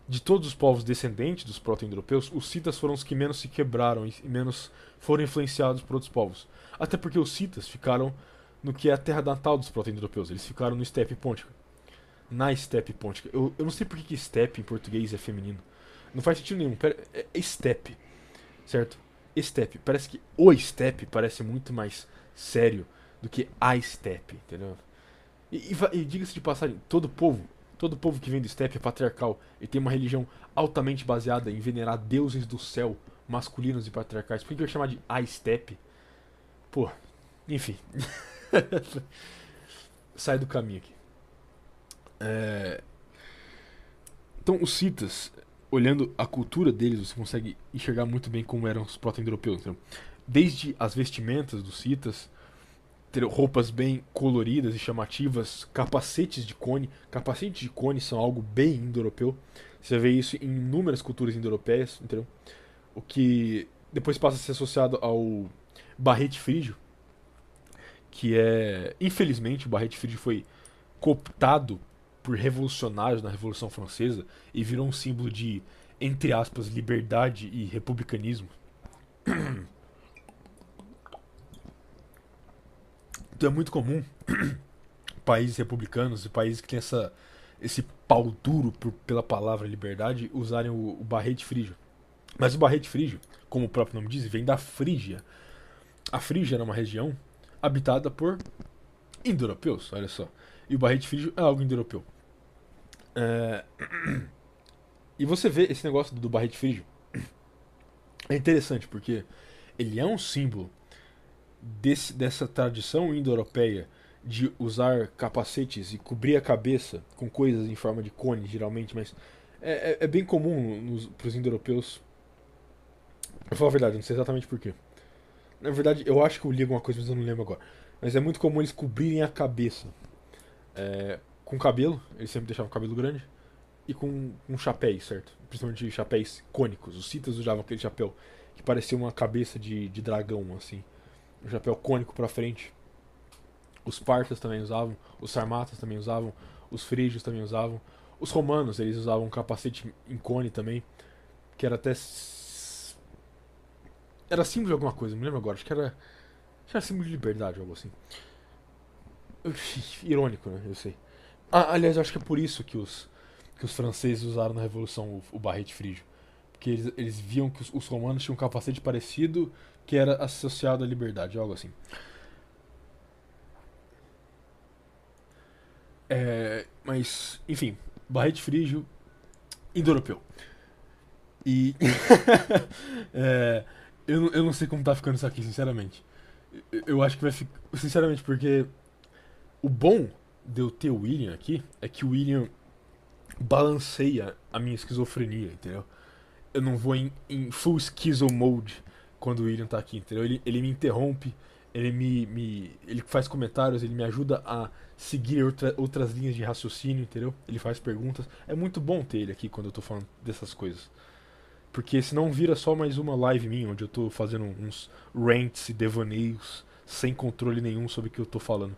de todos os povos descendentes dos proto-indo-europeus, os citas foram os que menos se quebraram e menos foram influenciados por outros povos. Até porque os citas ficaram no que é a terra natal dos proto-indo-europeus, eles ficaram no Steppe Pôntica. Na Steppe Pôntica. Eu não sei por que steppe em português é feminino. Não faz sentido nenhum. É steppe, certo? Steppe. Parece que o steppe parece muito mais sério do que a steppe, entendeu? E diga-se de passagem, todo povo que vem do steppe é patriarcal e tem uma religião altamente baseada em venerar deuses do céu, masculinos e patriarcais. Por que eu ia chamar de a steppe? Pô, enfim. Sai do caminho aqui. Então, os citas, olhando a cultura deles, você consegue enxergar muito bem como eram os proto-indo-europeus. Então, desde as vestimentas dos citas, ter roupas bem coloridas e chamativas, capacetes de cone. Capacetes de cone são algo bem indo-europeu. Você vê isso em inúmeras culturas indo-europeias, entendeu? O que depois passa a ser associado ao barrete frígio, que infelizmente, o barrete frígio foi cooptado por revolucionários na Revolução Francesa e virou um símbolo de, entre aspas, liberdade e republicanismo. Então é muito comum países republicanos e países que têm esse pau duro pela palavra liberdade usarem o barrete frígio. Mas o barrete frígio, como o próprio nome diz, vem da Frígia. A Frígia era uma região habitada por indo-europeus, olha só. E o barrete frígio é algo indo-europeu. E você vê esse negócio do barrete frígio. É interessante porque ele é um símbolo dessa tradição indo-europeia de usar capacetes e cobrir a cabeça com coisas em forma de cone, geralmente, mas é bem comum para os indo-europeus. Eu falo a verdade, não sei exatamente porquê. Na verdade, eu acho que eu li alguma coisa, mas eu não lembro agora. Mas é muito comum eles cobrirem a cabeça com cabelo, eles sempre deixavam o cabelo grande, e com chapéus, certo? Principalmente chapéus cônicos. Os citas usavam aquele chapéu que parecia uma cabeça de dragão, assim. Um chapéu cônico pra frente. Os partas também usavam, os sarmatas também usavam, os frígios também usavam. Os romanos, eles usavam um capacete em cone também, que era até... Era símbolo de alguma coisa, não me lembro agora, acho que era símbolo de liberdade, algo assim. Irônico, né? Eu sei. Aliás, eu acho que é por isso que os franceses usaram na Revolução o barrete frígio. Porque eles viam que os romanos tinham um capacete parecido que era associado à liberdade, algo assim. Mas, enfim, Barrete Frígio, indo-europeu. E. é, eu não sei como tá ficando isso aqui, sinceramente. Eu acho que vai ficar. Sinceramente, porque o bom de eu ter o William aqui é que o William balanceia a minha esquizofrenia, entendeu? Eu não vou em full schizo mode quando o William tá aqui, entendeu? Ele me interrompe, ele faz comentários, ele me ajuda a seguir outras linhas de raciocínio, entendeu? Ele faz perguntas. É muito bom ter ele aqui quando eu tô falando dessas coisas. Porque senão vira só mais uma live minha, onde eu tô fazendo uns rants e devaneios sem controle nenhum sobre o que eu tô falando.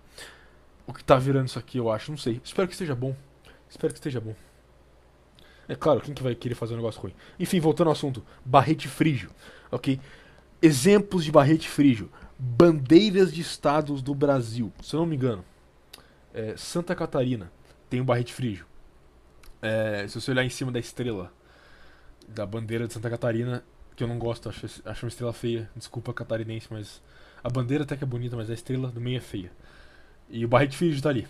O que tá virando isso aqui, eu acho, não sei. Espero que esteja bom. Espero que esteja bom. É claro, quem que vai querer fazer um negócio ruim? Enfim, voltando ao assunto. Barrete Frígio, ok? Exemplos de Barrete Frígio. Bandeiras de estados do Brasil. Se eu não me engano, Santa Catarina tem um Barrete Frígio. Se você olhar em cima da estrela da bandeira de Santa Catarina, que eu não gosto, acho uma estrela feia. Desculpa, catarinense, mas a bandeira até que é bonita, mas a estrela do meio é feia. E o Barrete Frígio tá ali.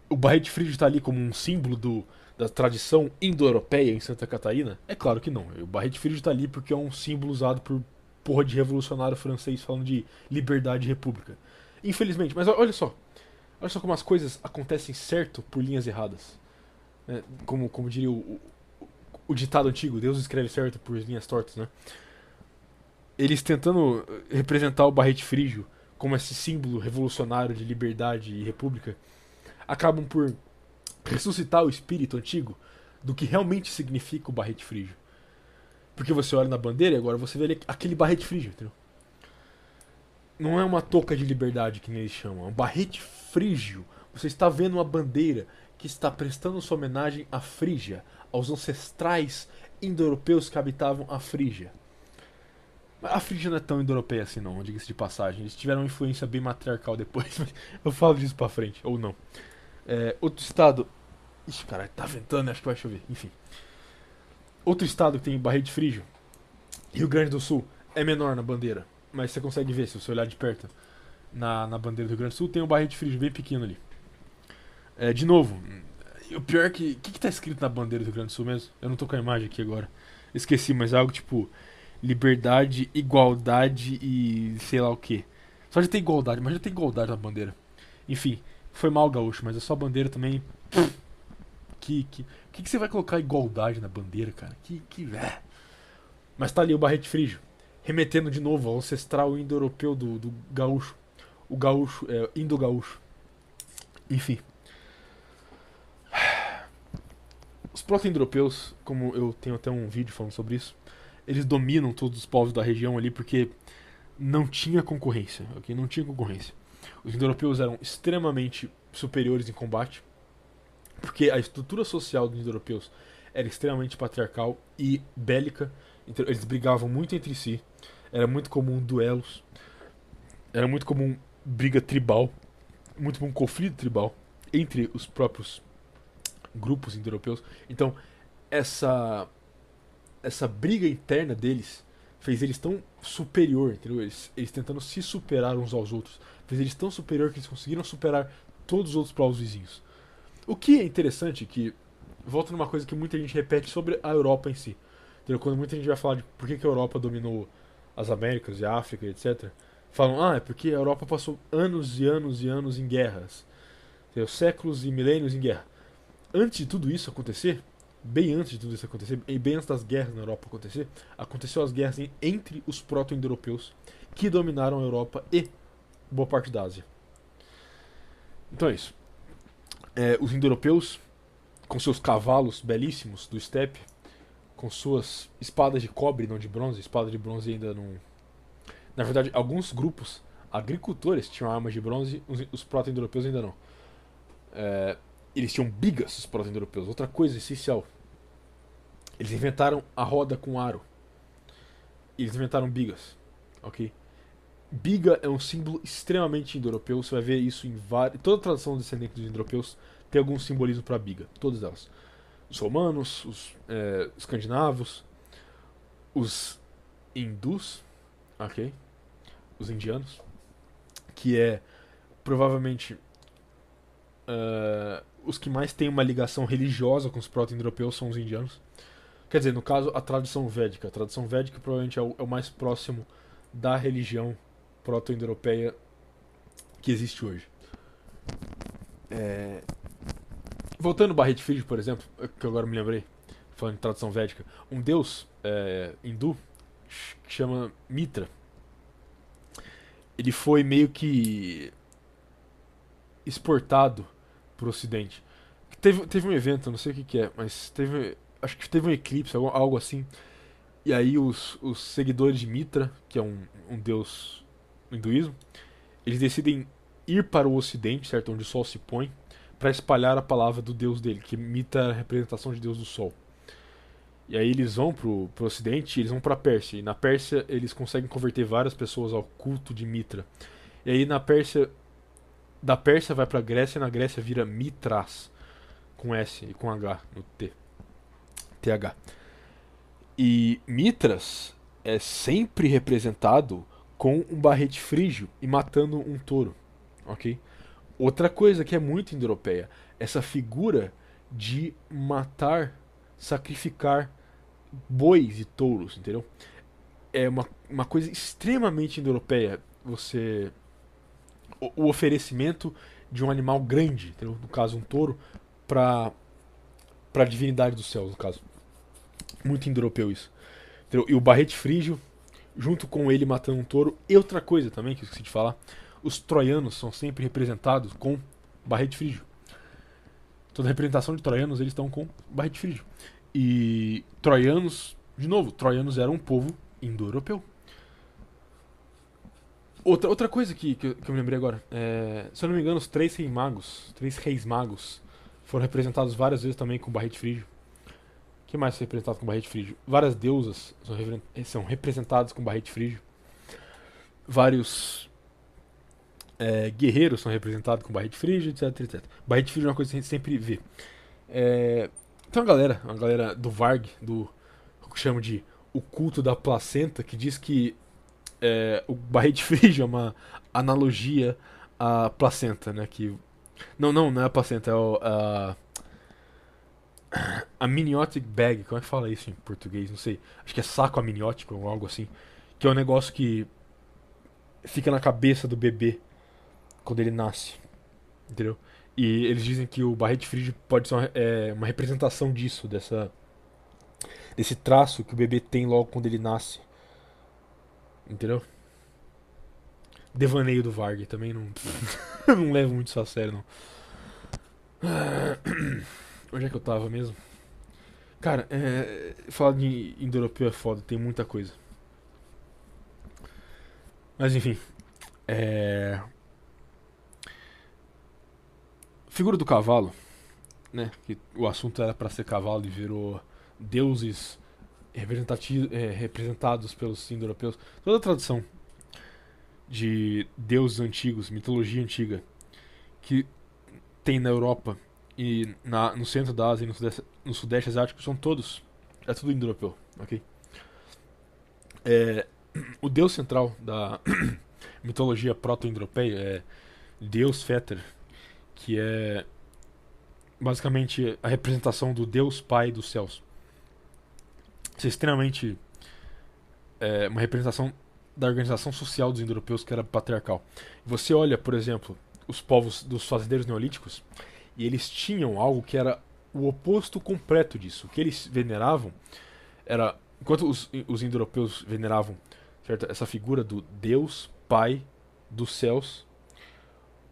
O Barrete Frígio tá ali como um símbolo da tradição indo-europeia em Santa Catarina? É claro que não. O Barrete Frígio tá ali porque é um símbolo usado por porra de revolucionário francês falando de liberdade e república. Infelizmente, mas olha só. Olha só como as coisas acontecem certo por linhas erradas. Como diria o ditado antigo, Deus escreve certo por linhas tortas, né? Eles tentando representar o Barrete Frígio como esse símbolo revolucionário de liberdade e república, acabam por ressuscitar o espírito antigo do que realmente significa o Barrete Frígio. Porque você olha na bandeira e agora você vê ali aquele Barrete Frígio, entendeu? Não é uma touca de liberdade que nem eles chamam, é um Barrete Frígio. Você está vendo uma bandeira que está prestando sua homenagem à Frígia, aos ancestrais indo-europeus que habitavam a Frígia. A Frígia não é tão indo-europeia assim não, diga-se de passagem. Eles tiveram uma influência bem matriarcal depois, mas eu falo disso pra frente, ou não. Outro estado... Ixi, caralho, tá ventando, acho que vai chover. Enfim. Outro estado que tem Barrete Frígio, Rio Grande do Sul, é menor na bandeira, mas você consegue ver se você olhar de perto. Na bandeira do Rio Grande do Sul tem um Barrete Frígio bem pequeno ali. De novo, o pior é que... O que tá escrito na bandeira do Rio Grande do Sul mesmo? Eu não tô com a imagem aqui agora. Esqueci, mas é algo tipo... Liberdade, igualdade e sei lá o que. Só já tem igualdade, mas já tem igualdade na bandeira. Enfim, foi mal, gaúcho, mas a sua bandeira também. Que você vai colocar igualdade na bandeira, cara? Mas tá ali o Barrete Frígio, remetendo de novo ao ancestral indo-europeu do gaúcho. O gaúcho, indo-gaúcho. Enfim. Os proto-indo-europeus, como eu tenho até um vídeo falando sobre isso, eles dominam todos os povos da região ali porque não tinha concorrência, ok? Não tinha concorrência. Os indo-europeus eram extremamente superiores em combate, porque a estrutura social dos indo-europeus era extremamente patriarcal e bélica. Então, eles brigavam muito entre si, era muito comum duelos, era muito comum briga tribal, muito comum conflito tribal entre os próprios grupos indo-europeus. Então, essa briga interna deles fez eles tão superior, entendeu? Eles tentando se superar uns aos outros. Fez eles tão superior que eles conseguiram superar todos os outros povos vizinhos. O que é interessante, que volta numa coisa que muita gente repete sobre a Europa em si. Entendeu? Quando muita gente vai falar de por que a Europa dominou as Américas e a África, etc. Falam, é porque a Europa passou anos e anos e anos em guerras. Entendeu? Séculos e milênios em guerra. Antes de tudo isso acontecer, bem antes de tudo isso acontecer, e bem antes das guerras na Europa acontecer, aconteceu as guerras entre os proto-indo-europeus que dominaram a Europa e boa parte da Ásia. Então é isso. Os indo-europeus, com seus cavalos belíssimos do steppe, com suas espadas de cobre, não de bronze, espada de bronze ainda não... Na verdade, alguns grupos agricultores tinham armas de bronze, os proto-indo-europeus ainda não. Eles tinham bigas, os proto-indo-europeus. Outra coisa essencial. Eles inventaram a roda com aro. Eles inventaram bigas. Ok? Biga é um símbolo extremamente indo-europeu. Você vai ver isso em várias... Toda a tradição descendente dos indo-europeus tem algum simbolismo para biga. Todas elas. Os romanos, os escandinavos, os hindus, ok? Os indianos. Que é provavelmente... os que mais têm uma ligação religiosa com os proto-europeus são os indianos. Quer dizer, no caso, a tradição védica. A tradição védica provavelmente é o mais próximo da religião proto-europeia que existe hoje. Voltando ao Barret Frijo, por exemplo, que eu agora me lembrei, falando de tradição védica, um deus hindu que chama Mitra, ele foi meio que exportado pro ocidente. Teve um evento, não sei o que é, mas acho que teve um eclipse, algo assim. E aí os seguidores de Mitra, que é um deus do hinduísmo, eles decidem ir para o ocidente, certo, onde o sol se põe, para espalhar a palavra do deus dele, que Mitra é a representação de deus do sol. E aí eles vão pro ocidente, eles vão pra Pérsia. E na Pérsia eles conseguem converter várias pessoas ao culto de Mitra. E aí da Pérsia vai pra Grécia, e na Grécia vira Mitras, com S e com H no T. TH. E Mitras é sempre representado com um barrete frígio e matando um touro, ok? Outra coisa que é muito indo-europeia, essa figura de matar, sacrificar bois e touros, entendeu? É uma coisa extremamente indo-europeia. O oferecimento de um animal grande, entendeu? No caso um touro, para a divindade dos céus, no caso. Muito indo-europeu isso. Entendeu? E o barrete frígio, junto com ele matando um touro. E outra coisa também que eu esqueci de falar, os troianos são sempre representados com barrete frígio. Toda a representação de troianos eles estão com barrete frígio. E troianos, de novo, troianos eram um povo indo-europeu. Outra coisa que eu me lembrei agora, se eu não me engano, os três reis magos, foram representados várias vezes também com barrete frígio. O que mais foi representado com barrete frígio? Várias deusas são representadas com barrete frígio. Vários guerreiros são representados com barrete frígio, etc, etc. Barrete frígio é uma coisa que a gente sempre vê. Tem uma galera do Varg, do que chama de o culto da placenta, que diz que o barrete frígio é uma analogia à placenta, né? Que não é a placenta, é a amniotic bag. Como é que fala isso em português? Não sei. Acho que é saco amniótico ou algo assim. Que é um negócio que fica na cabeça do bebê quando ele nasce, entendeu? E eles dizem que o barrete frígio pode ser uma representação disso, desse traço que o bebê tem logo quando ele nasce. Entendeu? Devaneio do Varg também não. Não levo muito isso a sério, não. Onde é que eu tava mesmo? Cara, falar de indo-europeu é foda, tem muita coisa. Mas enfim. Figura do cavalo, né? Que o assunto era pra ser cavalo e virou deuses representados pelos indo-europeus. Toda a tradição de deuses antigos, mitologia antiga, que tem na Europa e no centro da Ásia e no sudeste asiático, são todos. É tudo indo-europeu, ok? O deus central da mitologia proto-europeia é Deus Fetter, que é basicamente a representação do Deus Pai dos céus. Isso é extremamente uma representação da organização social dos indo-europeus, que era patriarcal. Você olha, por exemplo, os povos dos fazendeiros neolíticos, e eles tinham algo que era o oposto completo disso. O que eles veneravam era, enquanto os indo-europeus veneravam, certo, essa figura do Deus Pai dos céus,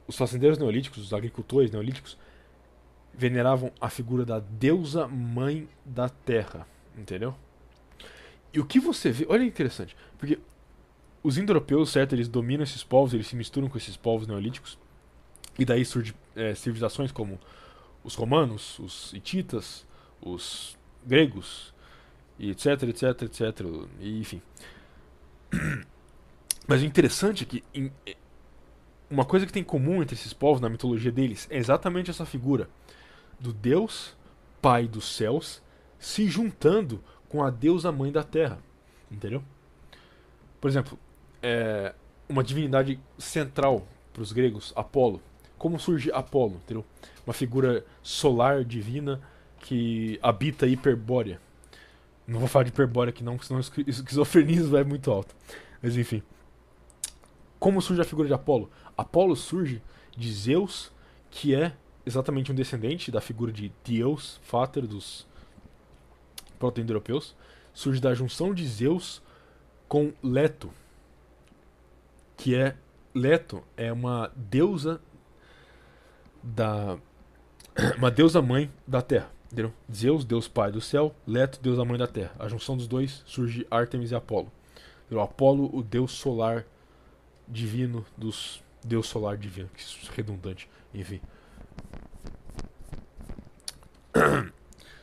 os fazendeiros neolíticos, os agricultores neolíticos, veneravam a figura da deusa mãe da terra, entendeu? E o que você vê, olha que interessante, porque os indo-europeus, certo, eles dominam esses povos, eles se misturam com esses povos neolíticos, e daí surgem civilizações como os romanos, os hititas, os gregos, e etc, etc, etc, e, enfim. Mas o interessante é que uma coisa que tem em comum entre esses povos, na mitologia deles, é exatamente essa figura do Deus Pai dos céus se juntando com a deusa mãe da terra, entendeu? Por exemplo, uma divindade central para os gregos, Apolo, Como surge Apolo, entendeu? Uma figura solar divina que habita Hiperbórea. Não vou falar de Hiperbórea aqui não, senão o esquizofrenismo vai muito alto. Mas enfim. Como surge a figura de Apolo? Apolo surge de Zeus, que é exatamente um descendente da figura de Deus, Fáter dos proto-indo-europeus. Surge da junção de Zeus com Leto, que é Leto é uma deusa uma deusa mãe da Terra, entendeu? Zeus, deus pai do céu, Leto, deusa mãe da Terra. A junção dos dois surge Ártemis e Apolo. Entendeu? Apolo, o deus solar divino dos deus solar divino, que redundante, enfim.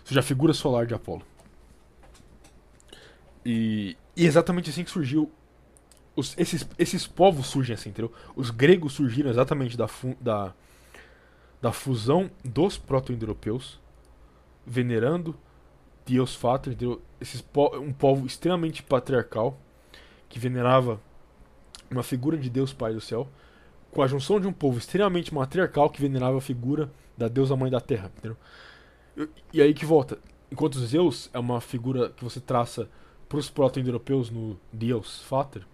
Surge a figura solar de Apolo. E exatamente assim que surgiu. Esses povos surgem assim, entendeu? Os gregos surgiram exatamente da fusão dos proto-indo-europeus, venerando Deus Fáter, entendeu? Um povo extremamente patriarcal, que venerava uma figura de Deus Pai do céu, com a junção de um povo extremamente matriarcal, que venerava a figura da deusa mãe da terra, entendeu? E aí que volta. Enquanto Zeus é uma figura que você traça para os proto-indo-europeus no Deus Fáter,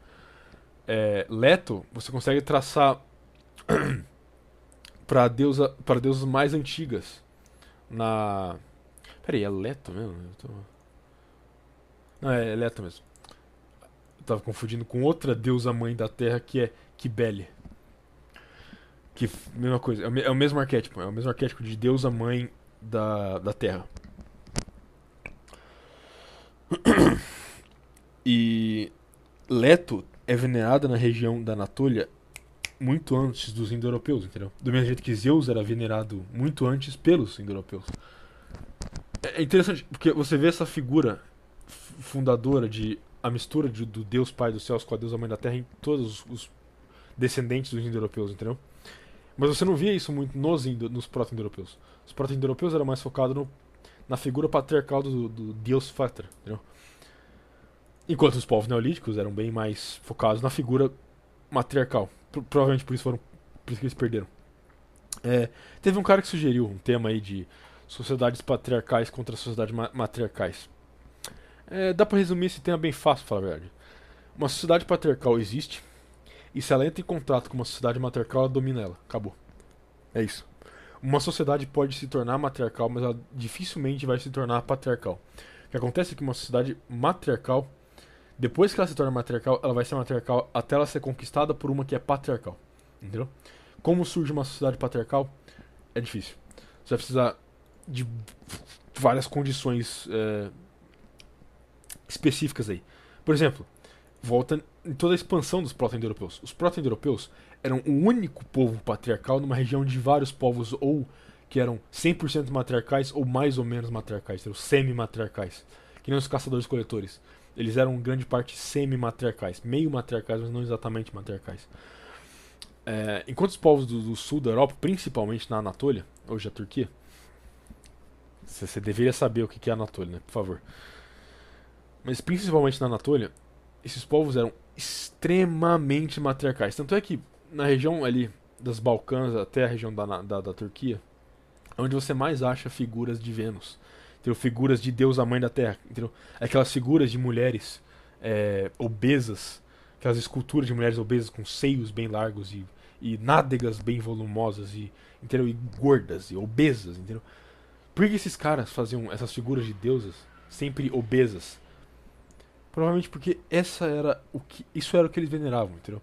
Leto você consegue traçar para deusas mais antigas. Peraí, é Leto mesmo? Não, é Leto mesmo. Eu tava confundindo com outra deusa mãe da Terra que é Cybele. Que mesma coisa, é o mesmo arquétipo. É o mesmo arquétipo de deusa mãe da Terra. E Leto é venerada na região da Anatólia muito antes dos indo-europeus, entendeu? Do mesmo jeito que Zeus era venerado muito antes pelos indo-europeus. É interessante, porque você vê essa figura fundadora de a mistura do Deus Pai dos céus com a deusa Mãe da Terra em todos os descendentes dos indo-europeus, entendeu? Mas você não via isso muito nos proto-indo-europeus. Os proto-indo-europeus eram mais focados na figura patriarcal do Deus Fáter, entendeu? Enquanto os povos neolíticos eram bem mais focados na figura matriarcal. Provavelmente por isso que eles perderam. Teve um cara que sugeriu um tema aí de sociedades patriarcais contra sociedades matriarcais. Dá pra resumir esse tema bem fácil, pra falar a verdade. Uma sociedade patriarcal existe, e se ela entra em contato com uma sociedade matriarcal, ela domina ela. Acabou. É isso. Uma sociedade pode se tornar matriarcal, mas ela dificilmente vai se tornar patriarcal. O que acontece é que uma sociedade matriarcal, depois que ela se torna matriarcal, ela vai ser matriarcal até ela ser conquistada por uma que é patriarcal. Entendeu? Como surge uma sociedade patriarcal? É difícil. Você vai precisar de várias condições específicas aí. Por exemplo, volta em toda a expansão dos proto-indo-europeus. Os proto-indo-europeus eram o único povo patriarcal numa região de vários povos ou que eram 100% matriarcais ou mais ou menos matriarcais, eram semi-matriarcais, que nem os caçadores-coletores. Eles eram em grande parte semi-matriarcais, meio matriarcais, mas não exatamente matriarcais. Enquanto os povos do sul da Europa, principalmente na Anatólia, hoje a Turquia, você deveria saber o que é a Anatólia, né? Por favor. Mas principalmente na Anatólia, esses povos eram extremamente matriarcais. Tanto é que na região ali das Balcãs até a região da Turquia, é onde você mais acha figuras de Vênus. Entendeu? Figuras de Deus, a Mãe da Terra. Entendeu? Aquelas figuras de mulheres obesas, aquelas esculturas de mulheres obesas com seios bem largos e nádegas bem volumosas entendeu? E gordas e obesas. Entendeu? Por que esses caras faziam essas figuras de deusas sempre obesas? Provavelmente porque isso era o que eles veneravam, entendeu?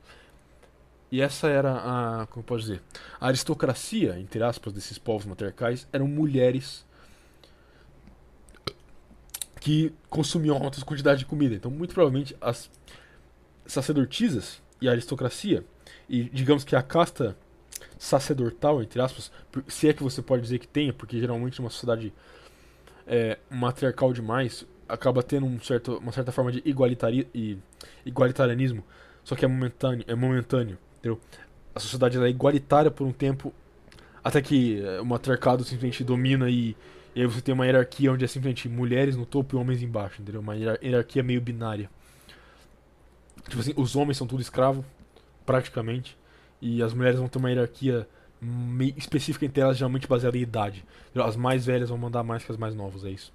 E essa era como eu posso dizer, a aristocracia, entre aspas, desses povos matriarcais eram mulheres que consumiam altas quantidades de comida. Então, muito provavelmente, as sacerdotisas e a aristocracia, e digamos que a casta sacerdotal, entre aspas, se é que você pode dizer que tenha, porque geralmente uma sociedade matriarcal demais acaba tendo uma certa forma de igualitarianismo, só que é momentâneo, entendeu? A sociedade ela é igualitária por um tempo, até que o matriarcado simplesmente domina e aí você tem uma hierarquia onde é simplesmente mulheres no topo e homens embaixo, entendeu? Uma hierarquia meio binária. Tipo assim, os homens são tudo escravo, praticamente, e as mulheres vão ter uma hierarquia específica entre elas, geralmente baseada em idade. As mais velhas vão mandar mais que as mais novas, é isso.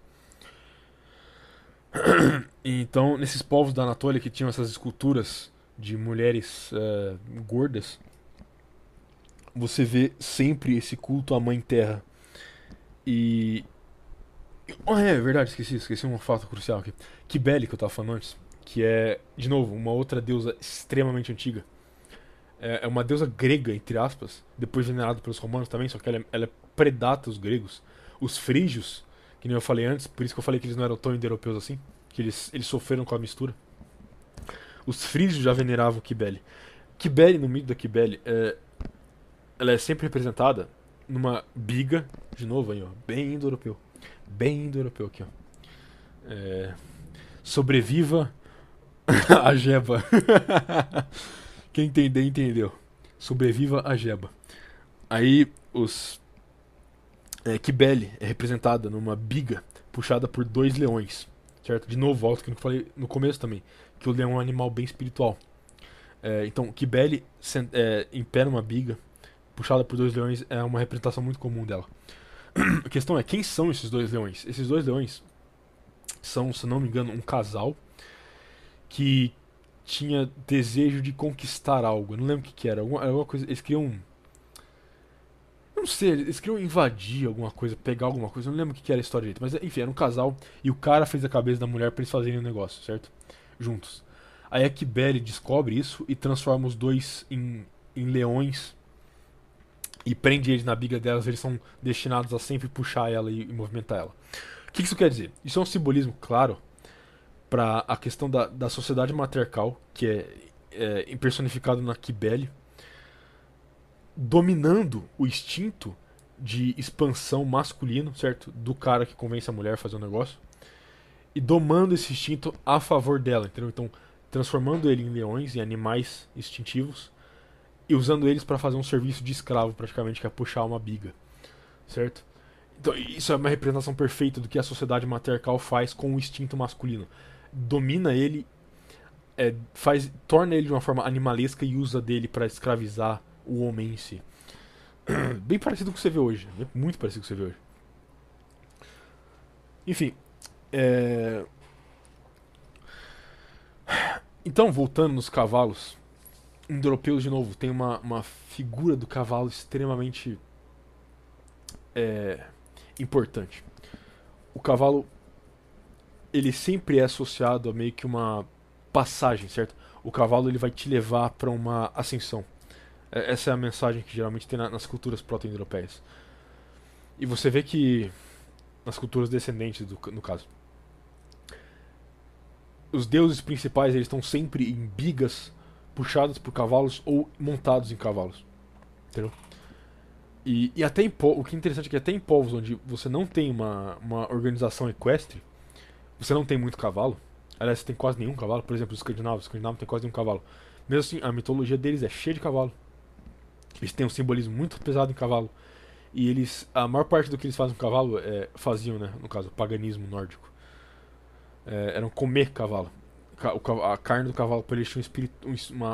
Então, nesses povos da Anatólia que tinham essas esculturas de mulheres gordas, você vê sempre esse culto à Mãe Terra. E. É verdade, esqueci um fato crucial aqui. Cybele, que eu tava falando antes, que é, de novo, uma outra deusa extremamente antiga. É uma deusa grega, entre aspas, depois venerada pelos romanos também, só que ela predata os gregos. Os frígios, que nem eu falei antes, por isso que eu falei que eles não eram tão indo-europeus assim, que eles sofreram com a mistura. Os frígios já veneravam Cybele. Cybele, no mito da Cybele, ela é sempre representada numa biga, de novo aí, ó, bem indo-europeu. Bem indo-europeu aqui, ó. Sobreviva a Jeba. Quem entender, entendeu. Sobreviva a Jeba. Aí, Cybele é representada numa biga puxada por 2 leões. Certo? De novo, volto que eu falei no começo também, que o leão é um animal bem espiritual. Então, Cybele em pé numa biga, puxada por 2 leões, é uma representação muito comum dela. A questão é, quem são esses 2 leões? Esses 2 leões são, se não me engano, um casal que tinha desejo de conquistar algo. Eu não lembro o que era. Alguma coisa. Eles queriam. Não sei, eles queriam invadir alguma coisa, pegar alguma coisa. Eu não lembro o que era a história direito. Mas enfim, era um casal e o cara fez a cabeça da mulher pra eles fazerem o negócio, certo? Juntos. Aí a Cybele descobre isso e transforma os 2 em leões e prende eles na biga delas. Eles são destinados a sempre puxar ela e movimentar ela. O que isso quer dizer? Isso é um simbolismo claro para a questão da sociedade matriarcal, que é personificado na Cybele, dominando o instinto de expansão masculino, certo? Do cara que convence a mulher a fazer um negócio, e domando esse instinto a favor dela, entendeu? Então, transformando ele em leões, em animais instintivos, e usando eles para fazer um serviço de escravo, praticamente, que é puxar uma biga, certo? Então, isso é uma representação perfeita do que a sociedade matriarcal faz com o instinto masculino. Domina ele, torna ele de uma forma animalesca e usa dele para escravizar o homem em si. Bem parecido com o que você vê hoje. Muito parecido com o que você vê hoje. Enfim. Então, voltando nos cavalos indo-europeus de novo, tem uma figura do cavalo extremamente importante. O cavalo, ele sempre é associado a meio que uma passagem, certo? O cavalo, ele vai te levar para uma ascensão. Essa é a mensagem que geralmente tem nas culturas proto-europeias. E você vê que nas culturas descendentes, no caso, os deuses principais, eles estão sempre em bigas puxadas por cavalos ou montados em cavalos, entendeu? E até o que é interessante é que até em povos onde você não tem uma organização equestre, você não tem muito cavalo. Aliás, você tem quase nenhum cavalo. Por exemplo, os escandinavos não tem quase nenhum cavalo. Mesmo assim, a mitologia deles é cheia de cavalo. Eles têm um simbolismo muito pesado em cavalo. E a maior parte do que eles fazem com cavalo, faziam, né? No caso, o paganismo nórdico. Eram comer cavalo. A carne do cavalo para eles tinha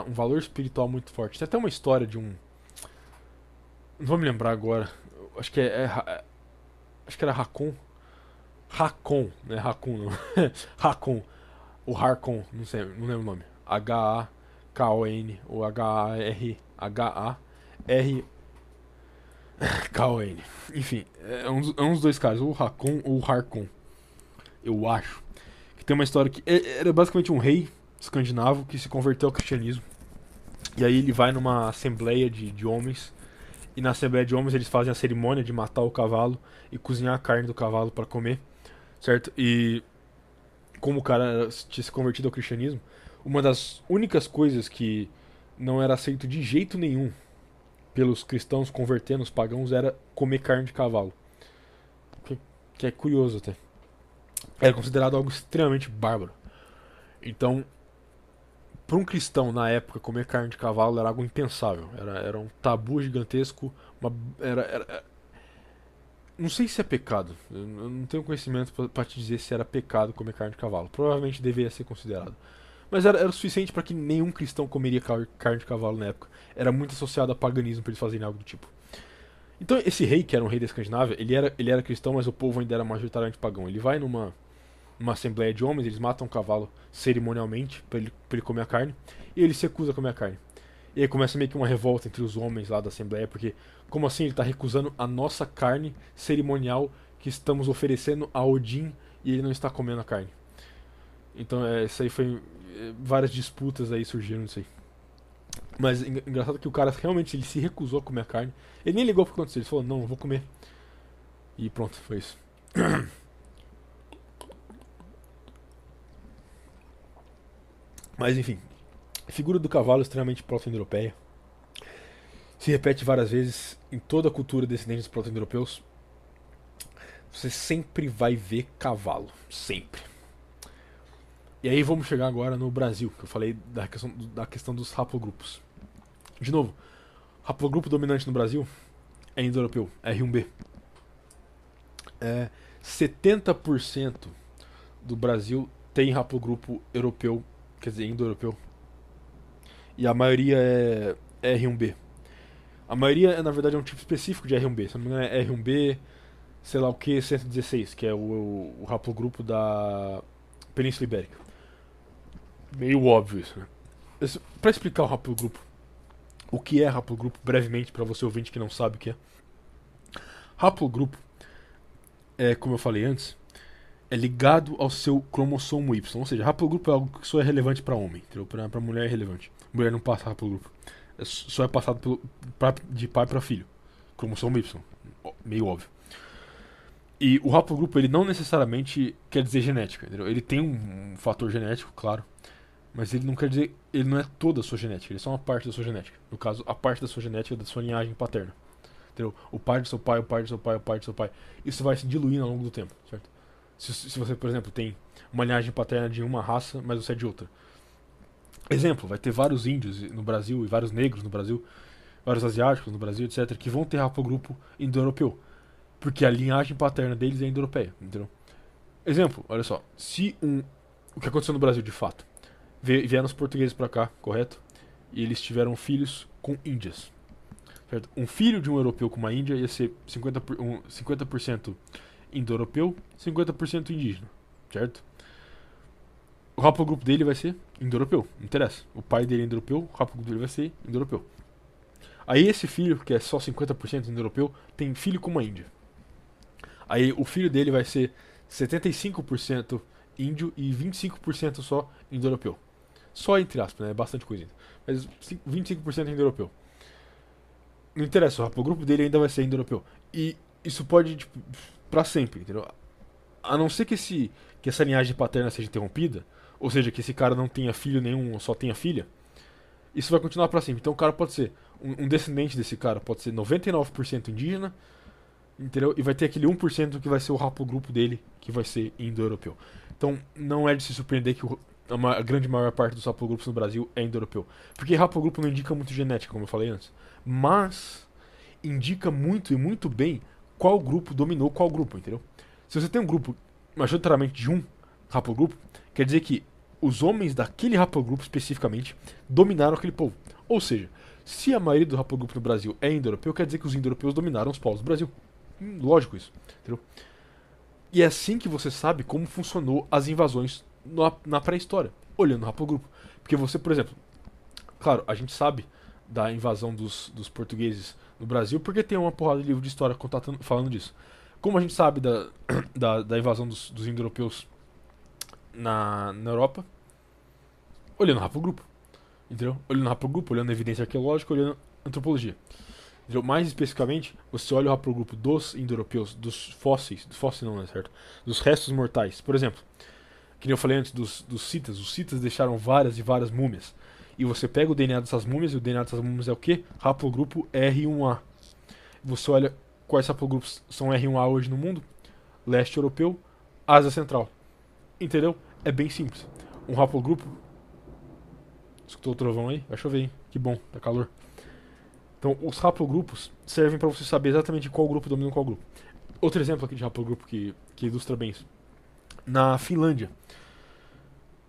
um valor espiritual muito forte. Tem até uma história de um... Não vou me lembrar agora. Acho que acho que era Hakon. Hakon, não é Hakun não. Hakon. O Harkon, não sei, não lembro o nome. H-A-K-O-N ou H-A-R-K-O-N. Enfim, é um dos 2 caras, ou o Hakon ou o Harkon. Eu acho. Que tem uma história que era basicamente um rei escandinavo que se converteu ao cristianismo. E aí ele vai numa assembleia de homens. E na assembleia de homens eles fazem a cerimônia de matar o cavalo e cozinhar a carne do cavalo para comer, certo? E como o cara tinha se convertido ao cristianismo, uma das únicas coisas que não era aceito de jeito nenhum pelos cristãos convertendo os pagãos era comer carne de cavalo. Que é curioso até. Era considerado algo extremamente bárbaro. Então, para um cristão na época comer carne de cavalo era algo impensável. Era um tabu gigantesco. Não sei se é pecado. Eu não tenho conhecimento para te dizer se era pecado comer carne de cavalo. Provavelmente deveria ser considerado. Mas era o suficiente para que nenhum cristão comeria carne de cavalo na época. Era muito associado a paganismo para eles fazerem algo do tipo. Então esse rei, que era um rei da Escandinávia, ele era cristão, mas o povo ainda era majoritariamente pagão. Ele vai numa assembleia de homens, eles matam um cavalo cerimonialmente pra ele comer a carne, e ele se recusa a comer a carne. E aí começa meio que uma revolta entre os homens lá da assembleia, porque como assim ele tá recusando a nossa carne cerimonial que estamos oferecendo a Odin e ele não está comendo a carne? Então isso aí foi várias disputas aí surgiram nisso aí. Mas engraçado que o cara realmente ele se recusou a comer a carne. Ele nem ligou pro que aconteceu, ele falou, não, eu vou comer. E pronto, foi isso. Mas enfim, a figura do cavalo é extremamente proto-europeia. Se repete várias vezes em toda a cultura descendente dos proto-europeus. Você sempre vai ver cavalo. Sempre. E aí vamos chegar agora no Brasil, que eu falei da questão dos haplogrupos. De novo, haplogrupo dominante no Brasil é indo-europeu, R1b. 70% do Brasil tem haplogrupo europeu, quer dizer, indo-europeu. E a maioria é R1b. A maioria, na verdade, é um tipo específico de R1b. Se não me engano, é R1b, sei lá o que, 116, que é o haplogrupo da Península Ibérica. Meio óbvio isso, né? Pra explicar o haplogrupo, o que é haplogrupo, brevemente, pra você ouvinte que não sabe o que é. Haplogrupo, como eu falei antes, é ligado ao seu cromossomo Y. Ou seja, haplogrupo é algo que só é relevante pra homem, entendeu? Pra mulher é relevante. Mulher não passa haplogrupo. Só é passado de pai pra filho. Cromossomo Y. Meio óbvio. E o haplogrupo, ele não necessariamente quer dizer genética, entendeu? Ele tem um fator genético, claro. Mas ele não quer dizer. Ele não é toda a sua genética, ele é só uma parte da sua genética. No caso, a parte da sua genética é da sua linhagem paterna. Entendeu? O pai do seu pai, o pai do seu pai, o pai do seu pai. Isso vai se diluindo ao longo do tempo, certo? Se você, por exemplo, tem uma linhagem paterna de uma raça, mas você é de outra. Exemplo, vai ter vários índios no Brasil e vários negros no Brasil, vários asiáticos no Brasil, etc., que vão ter haplogrupo indo-europeu. Porque a linhagem paterna deles é indo-europeia, entendeu? Exemplo, olha só. O que aconteceu no Brasil de fato? Vieram os portugueses pra cá, correto? E eles tiveram filhos com índias. Certo? Um filho de um europeu com uma índia ia ser 50% indo-europeu, 50% indígena. Certo? O haplogrupo dele vai ser indo-europeu, não interessa. O pai dele é indo-europeu, o haplogrupo dele vai ser indo-europeu. Aí esse filho, que é só 50% indo-europeu, tem filho com uma índia. Aí o filho dele vai ser 75% índio e 25% só indo-europeu. Só entre aspas, né? É bastante coisa ainda. Mas 25% indo-europeu. Não interessa, o haplogrupo dele ainda vai ser indo-europeu. E isso pode, tipo, pra sempre, entendeu? A não ser que essa linhagem paterna seja interrompida, ou seja, que esse cara não tenha filho nenhum ou só tenha filha, isso vai continuar pra sempre. Então o cara pode ser, um descendente desse cara pode ser 99% indígena, entendeu? E vai ter aquele 1% que vai ser o haplogrupo dele, que vai ser indo-europeu. Então não é de se surpreender que a grande maior parte dos haplogrupos no Brasil é indo-europeu. Porque haplogrupo não indica muito genética, como eu falei antes. Mas indica muito e muito bem qual grupo dominou qual grupo, entendeu? Se você tem um grupo majoritariamente de um haplogrupo, quer dizer que os homens daquele haplogrupo especificamente dominaram aquele povo. Ou seja, se a maioria do haplogrupo no Brasil é indo-europeu, quer dizer que os indo-europeus dominaram os povos do Brasil. Lógico isso, entendeu? E é assim que você sabe como funcionou as invasões na pré-história, olhando o haplogrupo. Porque você, por exemplo, claro, a gente sabe da invasão dos portugueses no Brasil porque tem uma porrada de livro de história falando disso. Como a gente sabe da invasão dos indo-europeus na Europa? Olhando o haplogrupo, entendeu? Olhando o haplogrupo, olhando a evidência arqueológica, olhando a antropologia. Entendeu? Mais especificamente, você olha o haplogrupo dos indo-europeus, dos fósseis não é certo? Dos restos mortais. Por exemplo, que nem eu falei antes dos citas, os citas deixaram várias e várias múmias. E você pega o DNA dessas múmias, e o DNA dessas múmias é o quê? Haplogrupo R1A. Você olha quais haplogrupos são R1A hoje no mundo? Leste europeu, Ásia Central. Entendeu? É bem simples. Um haplogrupo. Escutou o trovão aí? Vai chover, hein? Que bom, tá calor. Então, os haplogrupos servem para você saber exatamente qual grupo domina qual grupo. Outro exemplo aqui de haplogrupo que ilustra bem isso. Na Finlândia,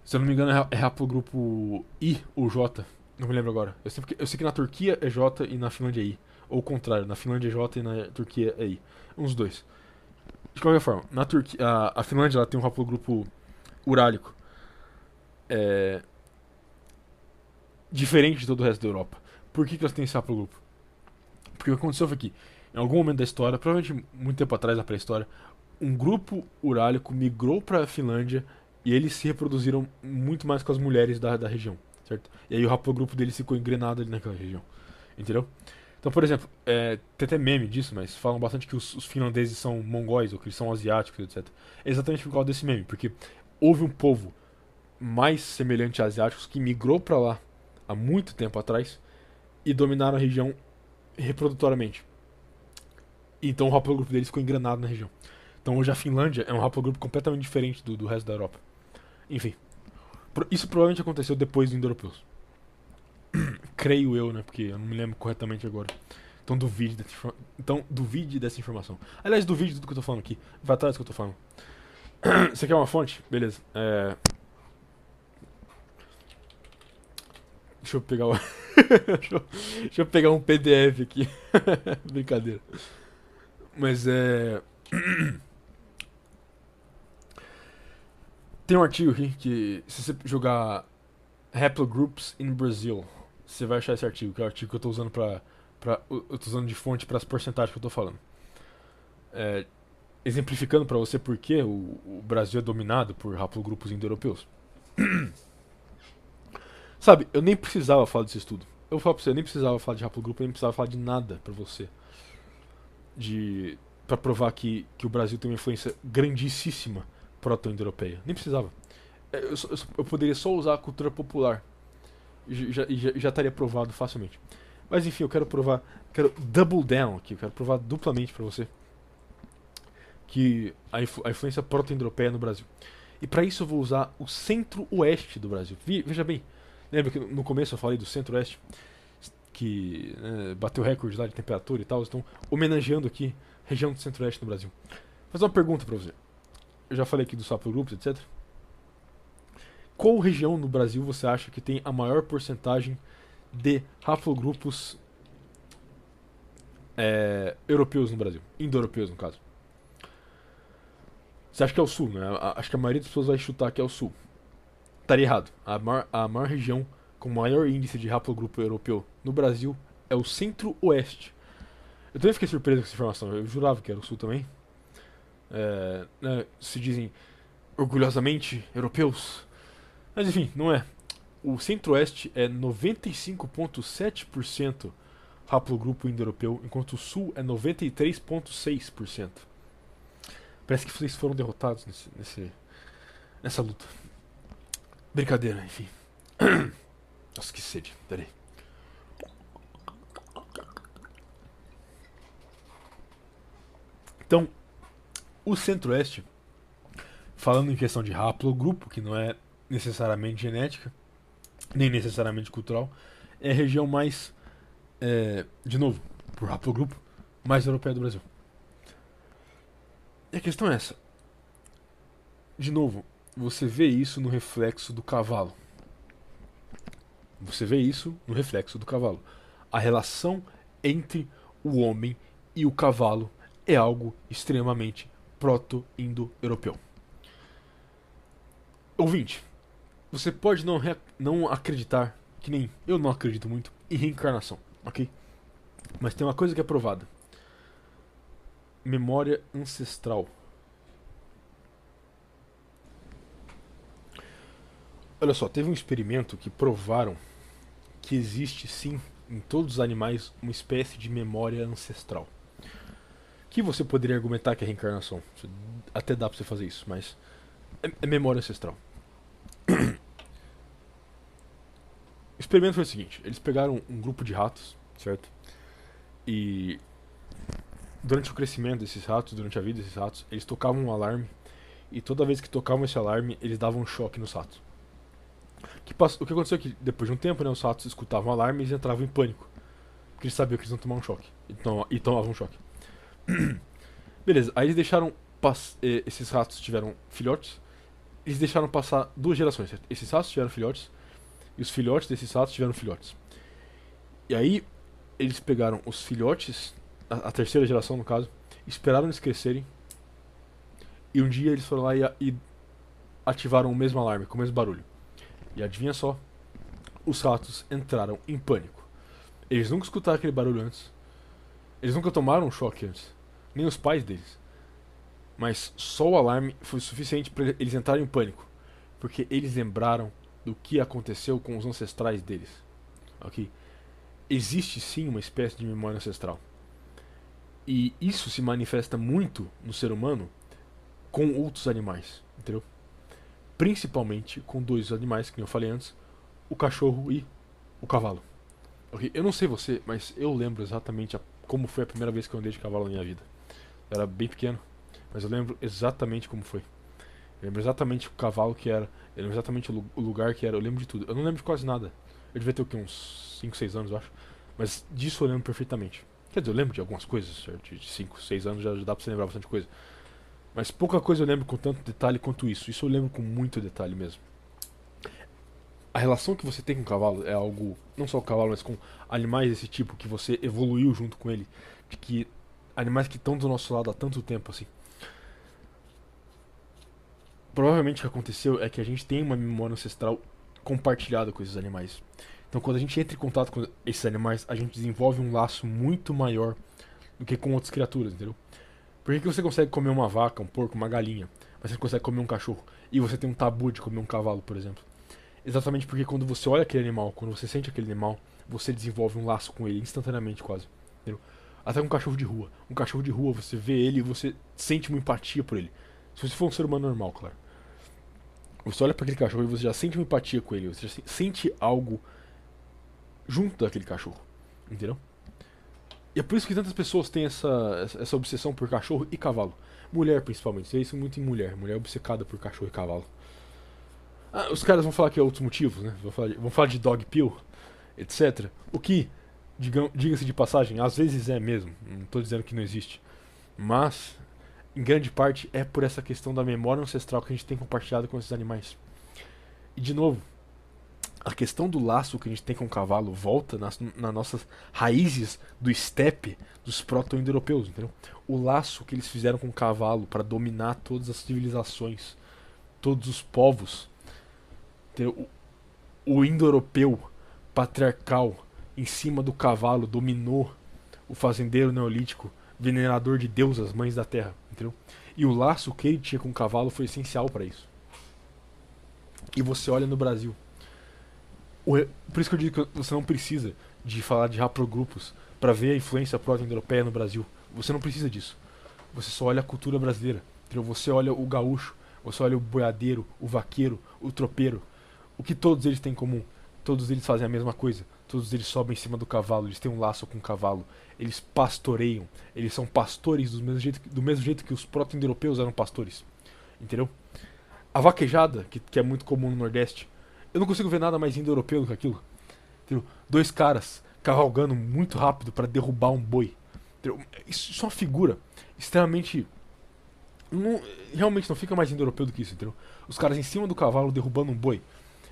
se eu não me engano, é haplogrupo I ou J. Não me lembro agora. Eu sei que na Turquia é J e na Finlândia é I. Ou o contrário, na Finlândia é J e na Turquia é I. Uns dois. De qualquer forma, na Turquia, a Finlândia ela tem um haplogrupo urálico. É, diferente de todo o resto da Europa. Por que elas têm esse haplogrupo? Porque o que aconteceu foi que, em algum momento da história, provavelmente muito tempo atrás, na pré-história, um grupo urálico migrou para a Finlândia e eles se reproduziram muito mais com as mulheres da região, certo? E aí o haplogrupo deles ficou engrenado ali naquela região, entendeu? Então, por exemplo, tem até meme disso, mas falam bastante que os finlandeses são mongóis ou que eles são asiáticos, etc. É exatamente por causa desse meme, porque houve um povo mais semelhante a asiáticos que migrou para lá há muito tempo atrás e dominaram a região reprodutoriamente. Então o haplogrupo deles ficou engrenado na região. Então hoje a Finlândia é um haplogrupo completamente diferente do resto da Europa. Enfim, isso provavelmente aconteceu depois dos indo-europeus. Creio eu, né? Porque eu não me lembro corretamente agora. Então duvide dessa informação. Aliás, duvide de tudo que eu tô falando aqui. Vai atrás do que eu tô falando. Você quer uma fonte? Beleza. Deixa eu pegar o... Deixa eu pegar um PDF aqui. Brincadeira. Mas tem um artigo aqui que, se você jogar Haplogroups in Brazil, você vai achar esse artigo, que é o artigo que eu tô usando eu tô usando de fonte para as porcentagens que eu tô falando. Exemplificando para você por que o Brasil é dominado por haplogrupos indo-europeus. Sabe, eu nem precisava falar desse estudo. Eu vou falar pra você, eu nem precisava falar de haplogrupo, eu nem precisava falar de nada pra você. Pra provar que o Brasil tem uma influência grandíssima proto-indo-europeia. Nem precisava. Eu poderia só usar a cultura popular. E já estaria provado facilmente. Mas enfim, eu quero provar. Quero double down aqui. Eu quero provar duplamente pra você que a influência proto-indo-europeia no Brasil. E pra isso eu vou usar o centro-oeste do Brasil. Veja bem. Lembra que no começo eu falei do centro-oeste? Que bateu recorde lá de temperatura e tal. Então, homenageando aqui a região do centro-oeste do Brasil. Vou fazer uma pergunta pra você. Eu já falei aqui dos haplogrupos, etc. Qual região no Brasil você acha que tem a maior porcentagem de haplogrupos europeus no Brasil? Indo-europeus, no caso. Você acha que é o sul, né? Acho que a maioria das pessoas vai chutar que é o sul. Estaria errado. A maior região com maior índice de haplogrupo europeu no Brasil é o centro-oeste. Eu também fiquei surpreso com essa informação. Eu jurava que era o sul também. Se dizem orgulhosamente europeus. Mas enfim, não é. O centro-oeste é 95,7% haplogrupo indo-europeu, enquanto o sul é 93,6%. Parece que vocês foram derrotados nessa luta. Brincadeira, enfim. Nossa, que sede. Pera aí. Então, o centro-oeste, falando em questão de haplogrupo, que não é necessariamente genética, nem necessariamente cultural, é a região mais, de novo, por haplogrupo, mais europeia do Brasil. E a questão é essa. De novo, você vê isso no reflexo do cavalo. Você vê isso no reflexo do cavalo. A relação entre o homem e o cavalo é algo extremamente proto-indo-europeu. Ouvinte, você pode não acreditar, que nem eu não acredito muito, em reencarnação, ok? Mas tem uma coisa que é provada. Memória ancestral. Olha só, teve um experimento que provaram que existe sim, em todos os animais, uma espécie de memória ancestral. Que você poderia argumentar que é reencarnação. Até dá pra você fazer isso, mas é memória ancestral. O experimento foi o seguinte: eles pegaram um grupo de ratos, certo? E durante o crescimento desses ratos, durante a vida desses ratos, eles tocavam um alarme. E toda vez que tocavam esse alarme, eles davam um choque nos ratos. O que aconteceu é que, depois de um tempo, né, os ratos escutavam o alarme e eles entravam em pânico. Porque eles sabiam que eles iam tomar um choque. E tomavam um choque. Beleza, aí eles deixaram. Esses ratos tiveram filhotes. Eles deixaram passar 2 gerações, certo? Esses ratos tiveram filhotes. E os filhotes desses ratos tiveram filhotes. E aí, eles pegaram os filhotes, a terceira geração no caso, esperaram eles crescerem, e um dia eles foram lá e ativaram o mesmo alarme, com o mesmo barulho. E adivinha só, os ratos entraram em pânico. Eles nunca escutaram aquele barulho antes. Eles nunca tomaram um choque antes. Nem os pais deles. Mas só o alarme foi suficiente para eles entrarem em pânico. Porque eles lembraram do que aconteceu com os ancestrais deles. Ok? Existe sim uma espécie de memória ancestral. E isso se manifesta muito no ser humano com outros animais. Entendeu? Principalmente com dois animais, que eu falei antes. O cachorro e o cavalo. Okay? Eu não sei você, mas eu lembro exatamente como foi a primeira vez que eu andei de cavalo na minha vida. Eu era bem pequeno, mas eu lembro exatamente como foi. Eu lembro exatamente o cavalo que era, eu lembro exatamente o lugar que era, eu lembro de tudo. Eu não lembro de quase nada. Eu devia ter o quê? Uns 5, 6 anos, eu acho. Mas disso eu lembro perfeitamente. Quer dizer, eu lembro de algumas coisas, certo? De 5, 6 anos já dá pra você lembrar bastante coisa. Mas pouca coisa eu lembro com tanto detalhe quanto isso. Isso eu lembro com muito detalhe mesmo. A relação que você tem com o cavalo é algo, não só com o cavalo, mas com animais desse tipo, que você evoluiu junto com ele, de que animais que estão do nosso lado há tanto tempo assim. Provavelmente o que aconteceu é que a gente tem uma memória ancestral compartilhada com esses animais. Então quando a gente entra em contato com esses animais, a gente desenvolve um laço muito maior do que com outras criaturas, entendeu? Por que você consegue comer uma vaca, um porco, uma galinha, mas você não consegue comer um cachorro? E você tem um tabu de comer um cavalo, por exemplo? Exatamente porque quando você olha aquele animal, quando você sente aquele animal, você desenvolve um laço com ele instantaneamente quase. Entendeu? Até com um cachorro de rua. Um cachorro de rua, você vê ele e você sente uma empatia por ele. Se você for um ser humano normal, claro. Você olha para aquele cachorro e você já sente uma empatia com ele. Você já sente algo junto daquele cachorro. Entendeu? E é por isso que tantas pessoas têm essa obsessão por cachorro e cavalo. Mulher, principalmente. Você vê isso muito em mulher. Mulher obcecada por cachorro e cavalo. Ah, os caras vão falar que é outros motivos, né? Vão falar de dog pill, etc. O que, diga-se de passagem, às vezes é mesmo. Não estou dizendo que não existe. Mas, em grande parte, é por essa questão da memória ancestral que a gente tem compartilhado com esses animais. E, de novo, a questão do laço que a gente tem com o cavalo volta nas nossas raízes do steppe dos proto-indo-europeus, entendeu? O laço que eles fizeram com o cavalo para dominar todas as civilizações, todos os povos. O indo-europeu patriarcal em cima do cavalo dominou o fazendeiro neolítico, venerador de deusas, mães da terra, entendeu? E o laço que ele tinha com o cavalo foi essencial para isso. E você olha no Brasil. Por isso que eu digo que você não precisa de falar de haplogrupos para ver a influência proto-indo-europeia no Brasil. Você não precisa disso. Você só olha a cultura brasileira, entendeu? Você olha o gaúcho, você olha o boiadeiro, o vaqueiro, o tropeiro. O que todos eles têm em comum? Todos eles fazem a mesma coisa. Todos eles sobem em cima do cavalo, eles têm um laço com o cavalo. Eles pastoreiam. Eles são pastores do mesmo jeito que os proto-indo-europeus eram pastores. Entendeu? A vaquejada, que é muito comum no Nordeste, eu não consigo ver nada mais indo-europeu do que aquilo. Entendeu? Dois caras cavalgando muito rápido para derrubar um boi. Entendeu? Isso é uma figura extremamente... realmente não fica mais indo-europeu do que isso, entendeu? Os caras em cima do cavalo derrubando um boi.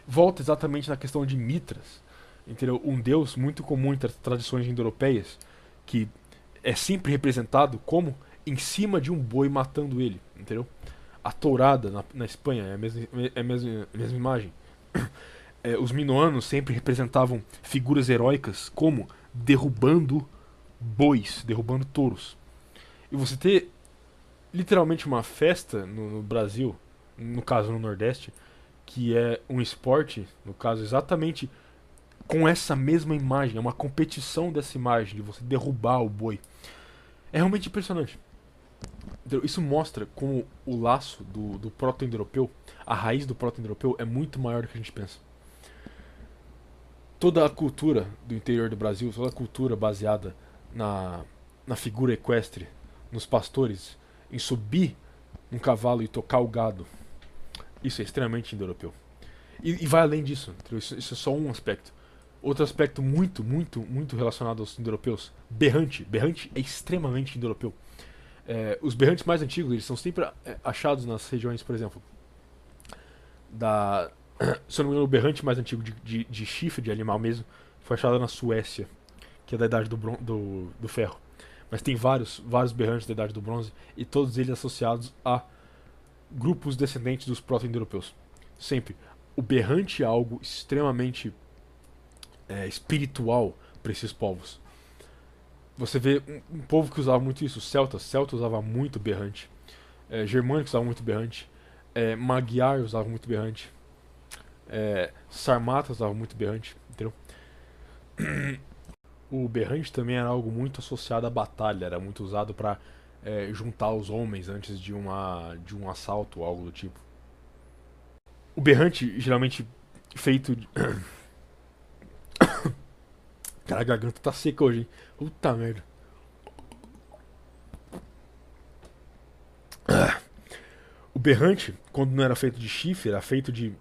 Volta exatamente na questão de Mitras, entendeu? Um deus muito comum entre as tradições indo-europeias, que é sempre representado como em cima de um boi matando ele, entendeu? A tourada na Espanha é a mesma imagem. Os minoanos sempre representavam figuras heróicas como derrubando bois, derrubando touros. E você ter literalmente uma festa no Brasil, no caso no Nordeste, que é um esporte, no caso exatamente com essa mesma imagem, é uma competição dessa imagem, de você derrubar o boi. É realmente impressionante. Então, isso mostra como o laço do proto-indo-europeu, a raiz do proto-indo-europeu é muito maior do que a gente pensa. Toda a cultura do interior do Brasil, toda a cultura baseada na figura equestre, nos pastores, em subir num cavalo e tocar o gado, isso é extremamente indo-europeu. E vai além disso, isso é só um aspecto. Outro aspecto muito, muito, muito relacionado aos indo-europeus, berrante. Berrante é extremamente indo-europeu. Os berrantes mais antigos, eles são sempre achados nas regiões, por exemplo, se eu não me engano, o berrante mais antigo de chifre de animal mesmo foi achado na Suécia, que é da idade do ferro. Mas tem vários berrantes da idade do bronze, e todos eles associados a grupos descendentes dos proto-indo-europeus. Sempre. O berrante é algo extremamente espiritual para esses povos. Você vê um povo que usava muito isso, os celtas. Celta usava muito berrante. Germânicos usavam muito berrante. Magyar usava muito berrante. Sarmatas usavam muito berrante. Entendeu? O berrante também era algo muito associado à batalha. Era muito usado para juntar os homens antes de um assalto ou algo do tipo. O berrante, geralmente feito de... Cara, a garganta tá seca hoje, hein? Puta merda. O berrante, quando não era feito de chifre, era feito de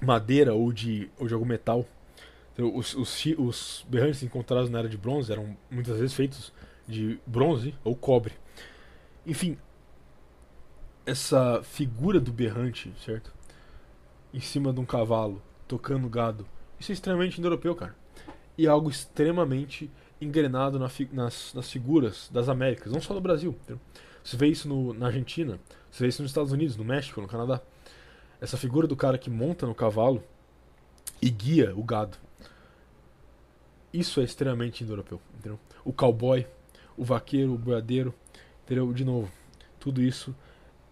madeira ou de algum metal. Então, os berrantes encontrados na Era de Bronze eram muitas vezes feitos de bronze ou cobre. Enfim, essa figura do berrante, certo? Em cima de um cavalo, tocando gado. Isso é extremamente indo-europeu, cara. E é algo extremamente engrenado nas figuras das Américas, não só no Brasil. Entendeu? Você vê isso na Argentina, você vê isso nos Estados Unidos, no México, no Canadá. Essa figura do cara que monta no cavalo e guia o gado. Isso é extremamente indo-europeu. Entendeu? O cowboy, o vaqueiro, o boiadeiro. Entendeu? De novo, tudo isso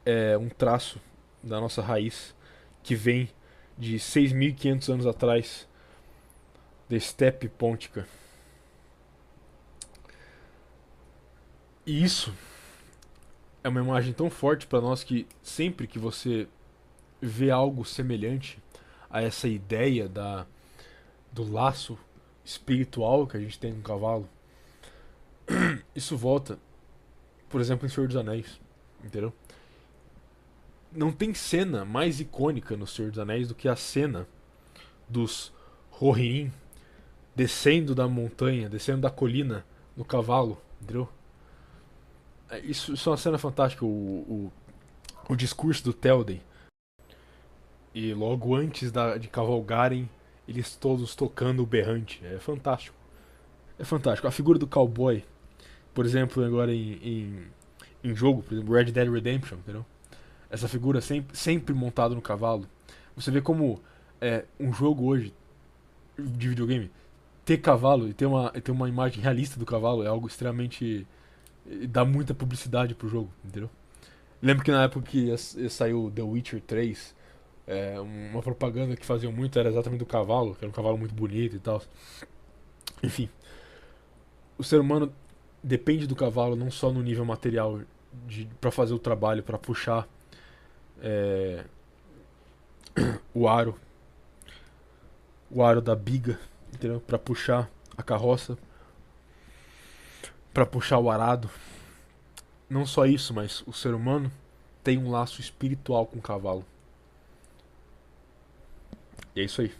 é um traço da nossa raiz que vem de 6.500 anos atrás, da estepe pôntica. E isso é uma imagem tão forte para nós que sempre que você vê algo semelhante a essa ideia do laço espiritual que a gente tem com o cavalo, isso volta, por exemplo, em Senhor dos Anéis, entendeu? Não tem cena mais icônica no Senhor dos Anéis do que a cena dos Rohirrim descendo da montanha, descendo da colina no cavalo, entendeu? Isso é uma cena fantástica, o discurso do Théoden. E logo antes de cavalgarem, eles todos tocando o berrante. É fantástico. É fantástico. A figura do cowboy, por exemplo, agora em jogo, por exemplo, Red Dead Redemption, entendeu? Essa figura sempre montada no cavalo. Você vê como um jogo hoje de videogame ter cavalo e ter uma imagem realista do cavalo é algo extremamente... dá muita publicidade pro jogo, entendeu? Lembro que na época que saiu The Witcher 3, uma propaganda que faziam muito era exatamente do cavalo, que era um cavalo muito bonito e tal. Enfim, o ser humano depende do cavalo não só no nível material para fazer o trabalho, para puxar o aro da biga, entendeu? Para puxar a carroça, para puxar o arado. Não só isso, mas o ser humano tem um laço espiritual com o cavalo. E é isso aí.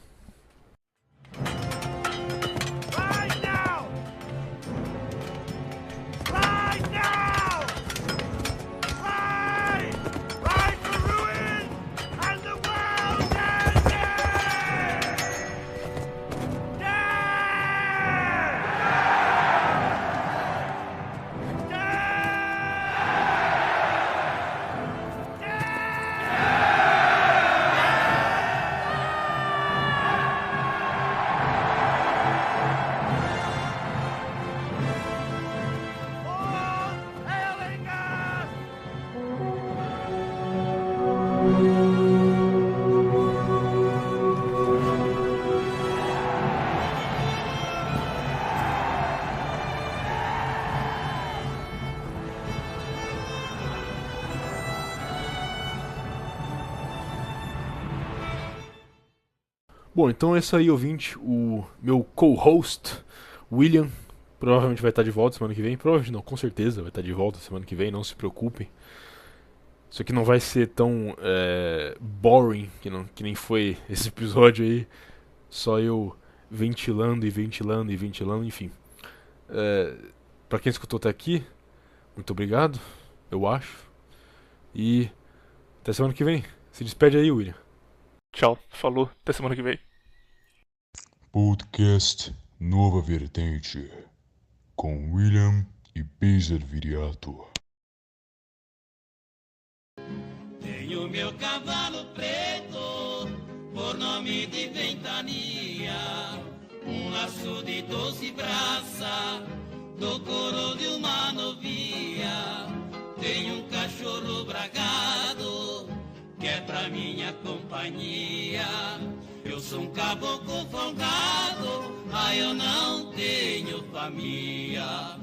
Bom, então esse aí, ouvinte, o meu co-host, William, provavelmente vai estar de volta semana que vem. Provavelmente não, com certeza vai estar de volta semana que vem, não se preocupem. Isso aqui não vai ser tão boring que nem foi esse episódio aí. Só eu ventilando e ventilando e ventilando, enfim. Pra quem escutou até aqui, muito obrigado, eu acho. E até semana que vem. Se despede aí, William. Tchau, falou, até semana que vem. Podcast Nova Vertente. com William e Pazer Viriato. Tenho meu cavalo preto, por nome de Ventania, um laço de 12 braças, do couro de uma novia. Tenho um cachorro bragado, que é pra minha companhia. Eu sou um caboclo folgado, eu não tenho família.